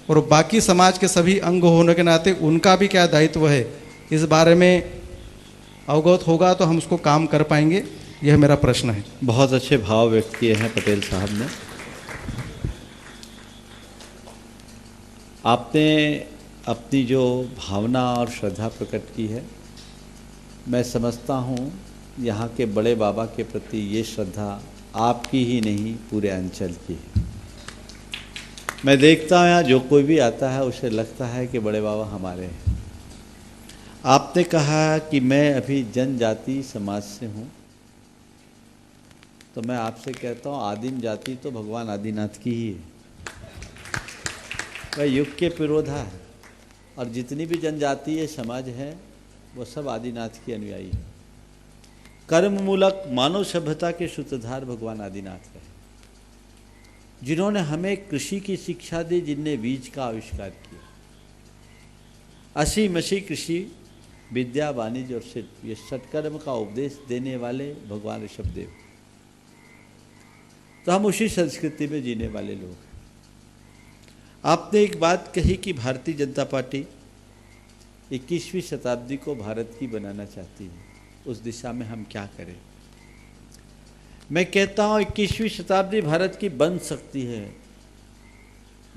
और बाकी समाज के सभी अंग होने के नाते उनका भी क्या दायित्व है, इस बारे में अवगत होगा तो हम उसको काम कर पाएंगे। यह मेरा प्रश्न है। बहुत अच्छे भाव व्यक्त किए हैं पटेल साहब ने। आपने अपनी जो भावना और श्रद्धा प्रकट की है, मैं समझता हूँ यहाँ के बड़े बाबा के प्रति ये श्रद्धा आपकी ही नहीं पूरे अंचल की है। मैं देखता हूँ यहाँ जो कोई भी आता है उसे लगता है कि बड़े बाबा हमारे हैं। आपने कहा कि मैं अभी जनजाति समाज से हूँ, तो मैं आपसे कहता हूँ आदिम जाति तो भगवान आदिनाथ की ही है, वह युग के पुरोधा है, और जितनी भी जनजातीय समाज है वो सब आदिनाथ की अनुयायी है। कर्म मूलक मानव सभ्यता के सूत्रधार भगवान आदिनाथ है, जिन्होंने हमें कृषि की शिक्षा दी, जिनने बीज का आविष्कार किया। असी मसी कृषि विद्या वाणिज्य और शिल्प, ये षटकर्म का उपदेश देने वाले भगवान ऋषभदेव। तो हम उसी संस्कृति में जीने वाले लोग हैं। आपने एक बात कही कि भारतीय जनता पार्टी 21वीं शताब्दी को भारत की बनाना चाहती है, उस दिशा में हम क्या करें। मैं कहता हूँ 21वीं शताब्दी भारत की बन सकती है,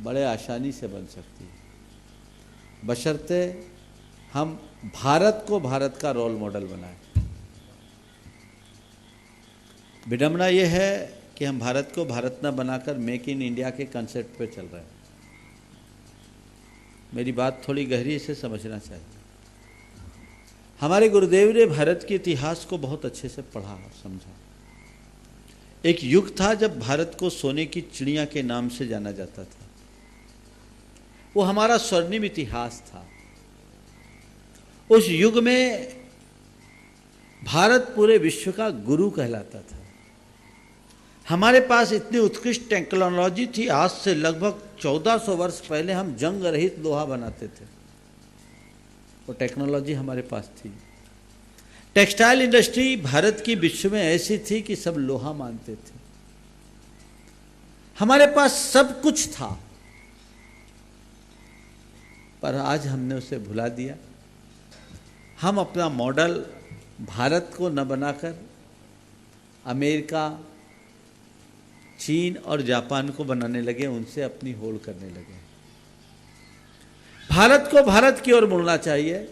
बड़े आसानी से बन सकती है, बशर्ते हम भारत को भारत का रोल मॉडल बनाएं। विडंबना यह है कि हम भारत को भारत न बनाकर मेक इन इंडिया के कंसेप्ट पे चल रहे हैं। मेरी बात थोड़ी गहरी से समझना चाहिए। हमारे गुरुदेव ने भारत के इतिहास को बहुत अच्छे से पढ़ा और समझा। एक युग था जब भारत को सोने की चिड़िया के नाम से जाना जाता था, वो हमारा स्वर्णिम इतिहास था। उस युग में भारत पूरे विश्व का गुरु कहलाता था। हमारे पास इतनी उत्कृष्ट टेक्नोलॉजी थी, आज से लगभग 1400 वर्ष पहले हम जंग रहित लोहा बनाते थे, वो टेक्नोलॉजी हमारे पास थी। टेक्सटाइल इंडस्ट्री भारत की विश्व में ऐसी थी कि सब लोहा मानते थे। हमारे पास सब कुछ था, पर आज हमने उसे भुला दिया। हम अपना मॉडल भारत को न बनाकर अमेरिका, चीन और जापान को बनाने लगे, उनसे अपनी होड़ करने लगे। भारत को भारत की ओर मुड़ना चाहिए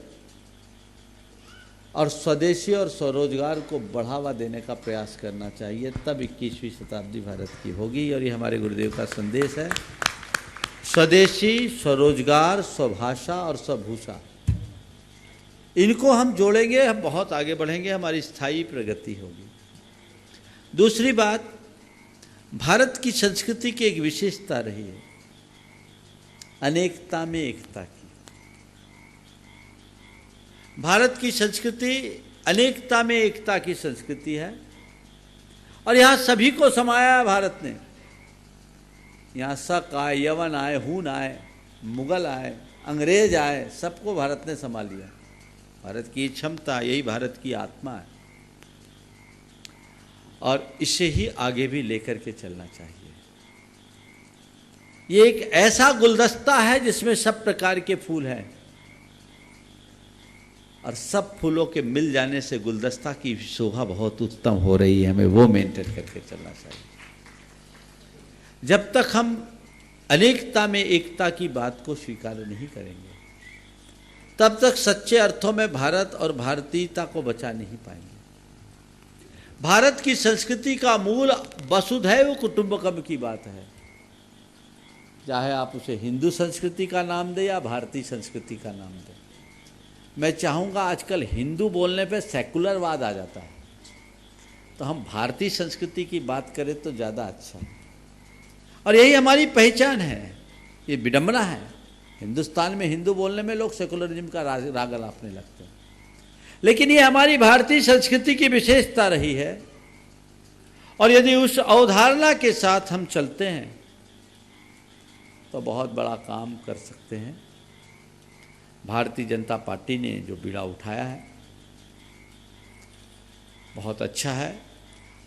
और स्वदेशी और स्वरोजगार को बढ़ावा देने का प्रयास करना चाहिए, तब 21वीं शताब्दी भारत की होगी। और ये हमारे गुरुदेव का संदेश है, स्वदेशी, स्वरोजगार, स्वभाषा और स्वभूषा, इनको हम जोड़ेंगे, हम बहुत आगे बढ़ेंगे, हमारी स्थायी प्रगति होगी। दूसरी बात, भारत की संस्कृति की एक विशेषता रही है, अनेकता में एकता की। भारत की संस्कृति अनेकता में एकता की संस्कृति है, और यहाँ सभी को समाया है भारत ने। यहाँ शक आए, यवन आए, हून आए, मुगल आए, अंग्रेज आए, सबको भारत ने संभाल लिया। भारत की क्षमता, यही भारत की आत्मा है, और इसे ही आगे भी लेकर के चलना चाहिए। ये एक ऐसा गुलदस्ता है जिसमें सब प्रकार के फूल हैं, और सब फूलों के मिल जाने से गुलदस्ता की शोभा बहुत उत्तम हो रही है। हमें वो मेंटेन करके चलना चाहिए। जब तक हम अनेकता में एकता की बात को स्वीकार नहीं करेंगे, तब तक सच्चे अर्थों में भारत और भारतीयता को बचा नहीं पाएंगे। भारत की संस्कृति का मूल वसुधैव कुटुंबकम की बात है, चाहे आप उसे हिंदू संस्कृति का नाम दें या भारतीय संस्कृति का नाम दें। मैं चाहूँगा, आजकल हिंदू बोलने पे सेकुलरवाद आ जाता है, तो हम भारतीय संस्कृति की बात करें तो ज़्यादा अच्छा है। और यही हमारी पहचान है। ये विडंबना है, हिंदुस्तान में हिंदू बोलने में लोग सेकुलरिज्म का राग अलापने लगते हैं, लेकिन ये हमारी भारतीय संस्कृति की विशेषता रही है। और यदि उस अवधारणा के साथ हम चलते हैं तो बहुत बड़ा काम कर सकते हैं। भारतीय जनता पार्टी ने जो बीड़ा उठाया है बहुत अच्छा है,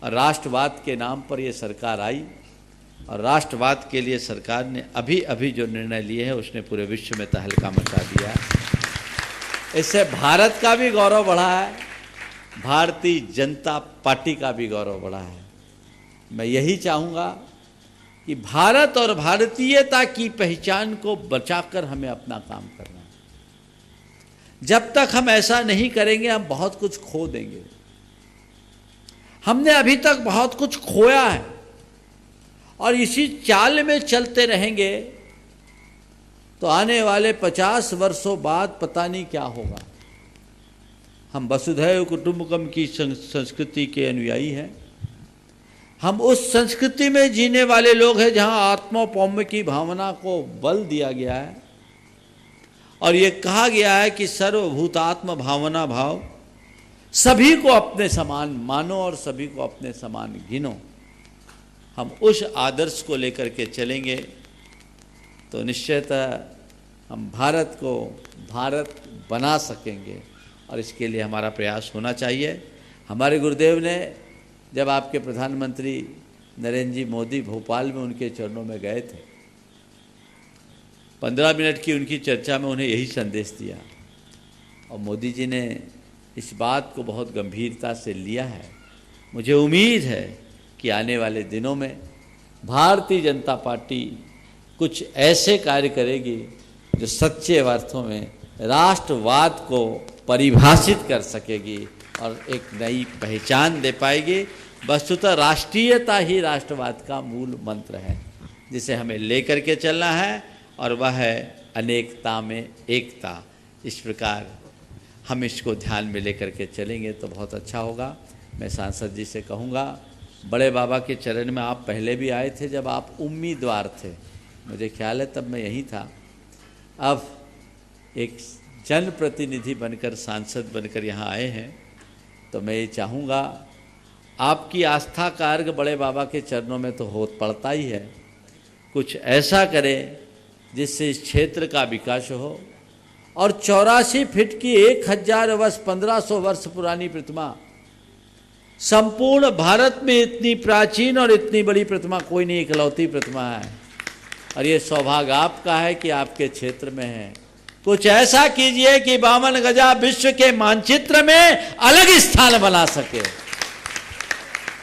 और राष्ट्रवाद के नाम पर ये सरकार आई, और राष्ट्रवाद के लिए सरकार ने अभी अभी जो निर्णय लिए हैं उसने पूरे विश्व में तहलका मचा दिया है। इससे भारत का भी गौरव बढ़ा है, भारतीय जनता पार्टी का भी गौरव बढ़ा है। मैं यही चाहूँगा कि भारत और भारतीयता की पहचान को बचाकर हमें अपना काम करना है। जब तक हम ऐसा नहीं करेंगे, हम बहुत कुछ खो देंगे। हमने अभी तक बहुत कुछ खोया है, और इसी चाल में चलते रहेंगे तो आने वाले 50 वर्षों बाद पता नहीं क्या होगा। हम वसुधैव कुटुंबकम की संस्कृति के अनुयायी हैं। हम उस संस्कृति में जीने वाले लोग हैं जहां आत्मौपौम्य की भावना को बल दिया गया है और ये कहा गया है कि सर्वभूतात्म भावना भाव, सभी को अपने समान मानो और सभी को अपने समान गिनो। हम उस आदर्श को लेकर के चलेंगे तो निश्चयतः हम भारत को भारत बना सकेंगे और इसके लिए हमारा प्रयास होना चाहिए। हमारे गुरुदेव ने जब आपके प्रधानमंत्री नरेंद्र जी मोदी भोपाल में उनके चरणों में गए थे, 15 मिनट की उनकी चर्चा में उन्हें यही संदेश दिया और मोदी जी ने इस बात को बहुत गंभीरता से लिया है। मुझे उम्मीद है कि आने वाले दिनों में भारतीय जनता पार्टी कुछ ऐसे कार्य करेगी जो सच्चे अर्थों में राष्ट्रवाद को परिभाषित कर सकेगी और एक नई पहचान दे पाएगी। वस्तुतः राष्ट्रीयता ही राष्ट्रवाद का मूल मंत्र है जिसे हमें लेकर के चलना है और वह है अनेकता में एकता। इस प्रकार हम इसको ध्यान में लेकर के चलेंगे तो बहुत अच्छा होगा। मैं सांसद जी से कहूँगा, बड़े बाबा के चरण में आप पहले भी आए थे जब आप उम्मीदवार थे, मुझे ख्याल है तब मैं यहीं था। अब एक जनप्रतिनिधि बनकर सांसद बनकर यहाँ आए हैं तो मैं ये चाहूँगा आपकी आस्था का अर्घ बड़े बाबा के चरणों में तो हो पड़ता ही है, कुछ ऐसा करें जिससे इस क्षेत्र का विकास हो और 84 फीट की 1000 वर्ष 1500 वर्ष पुरानी प्रतिमा, संपूर्ण भारत में इतनी प्राचीन और इतनी बड़ी प्रतिमा कोई नहीं, इकलौती प्रतिमा है और ये सौभाग्य आपका है कि आपके क्षेत्र में है। कुछ ऐसा कीजिए कि 52 गजा विश्व के मानचित्र में अलग स्थान बना सके,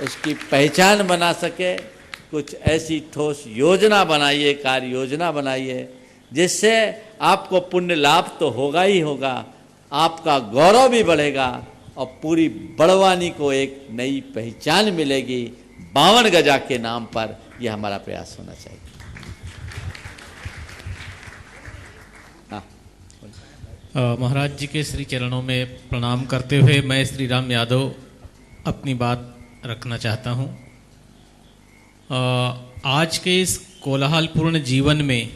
उसकी पहचान बना सके। कुछ ऐसी ठोस योजना बनाइए, कार्य योजना बनाइए जिससे आपको पुण्य लाभ तो होगा ही होगा, आपका गौरव भी बढ़ेगा और पूरी बड़वानी को एक नई पहचान मिलेगी 52 गजा के नाम पर। यह हमारा प्रयास होना चाहिए। महाराज जी के श्री चरणों में प्रणाम करते हुए मैं श्री राम यादव अपनी बात रखना चाहता हूँ। आज के इस कोलाहलपूर्ण जीवन में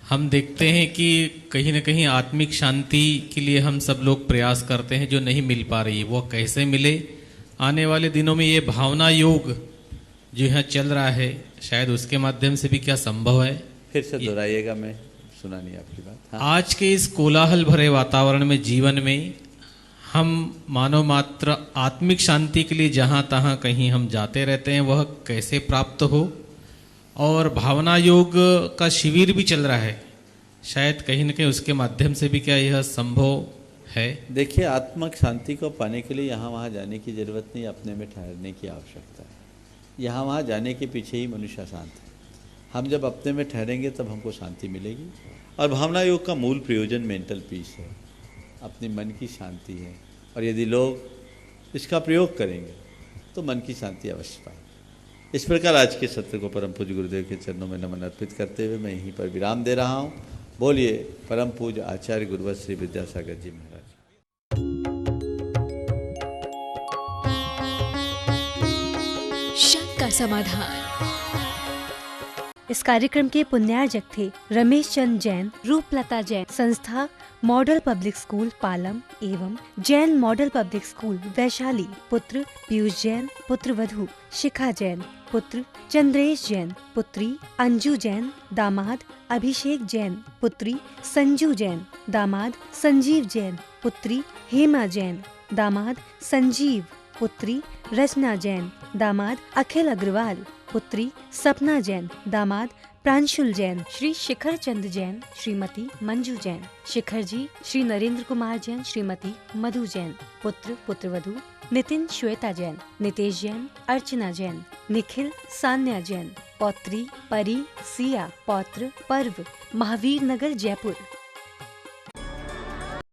हम देखते हैं कि कहीं न कहीं आत्मिक शांति के लिए हम सब लोग प्रयास करते हैं जो नहीं मिल पा रही है। वो कैसे मिले? आने वाले दिनों में ये भावना योग जो यहाँ चल रहा है शायद उसके माध्यम से भी क्या संभव है? फिर से दोहराइएगा, मैं सुना नहीं आपकी बात। हाँ। आज के इस कोलाहल भरे वातावरण में जीवन में हम मानव मात्र आत्मिक शांति के लिए जहाँ तहाँ कहीं हम जाते रहते हैं, वह कैसे प्राप्त हो? और भावना योग का शिविर भी चल रहा है, शायद कहीं न कहीं उसके माध्यम से भी क्या यह संभव है? देखिए, आत्मिक शांति को पाने के लिए यहाँ वहाँ जाने की जरूरत नहीं, अपने में ठहरने की आवश्यकता है। यहाँ वहाँ जाने के पीछे ही मनुष्य शांत है। हम जब अपने में ठहरेंगे तब हमको शांति मिलेगी। और भावना योग का मूल प्रयोजन मेंटल पीस है, अपने मन की शांति है। और यदि लोग इसका प्रयोग करेंगे तो मन की शांति अवश्य पाएंगे। इस प्रकार आज के सत्र को परम पूज्य गुरुदेव के चरणों में नमन अर्पित करते हुए मैं यहीं पर विराम दे रहा हूँ। बोलिए परम पूज्य आचार्य गुरुवर श्री विद्यासागर जी महाराज। शक का समाधान। इस कार्यक्रम के पुण्यार्जक थे रमेश चंद जैन, रूपलता जैन, संस्था मॉडल पब्लिक स्कूल पालम एवं Jain model public school Vaishali. पुत्र पीयूष जैन, पुत्र वधू शिखा जैन, पुत्र चंद्रेश जैन, पुत्री अंजू जैन, दामाद अभिषेक जैन, पुत्री संजू जैन, दामाद संजीव जैन, पुत्री हेमा जैन, दामाद संजीव, पुत्री रचना जैन, दामाद अखिल अग्रवाल, पुत्री सपना जैन, दामाद प्रांशुल जैन, श्री शिखर चंद जैन, श्रीमती मंजू जैन, शिखर जी श्री नरेंद्र कुमार जैन, श्रीमती मधु जैन, पुत्र पुत्रवधू नितिन श्वेता जैन, नितेश जैन, अर्चना जैन, निखिल सान्या जैन, पौत्री परी सिया, पौत्र पर्व महावीर नगर जयपुर।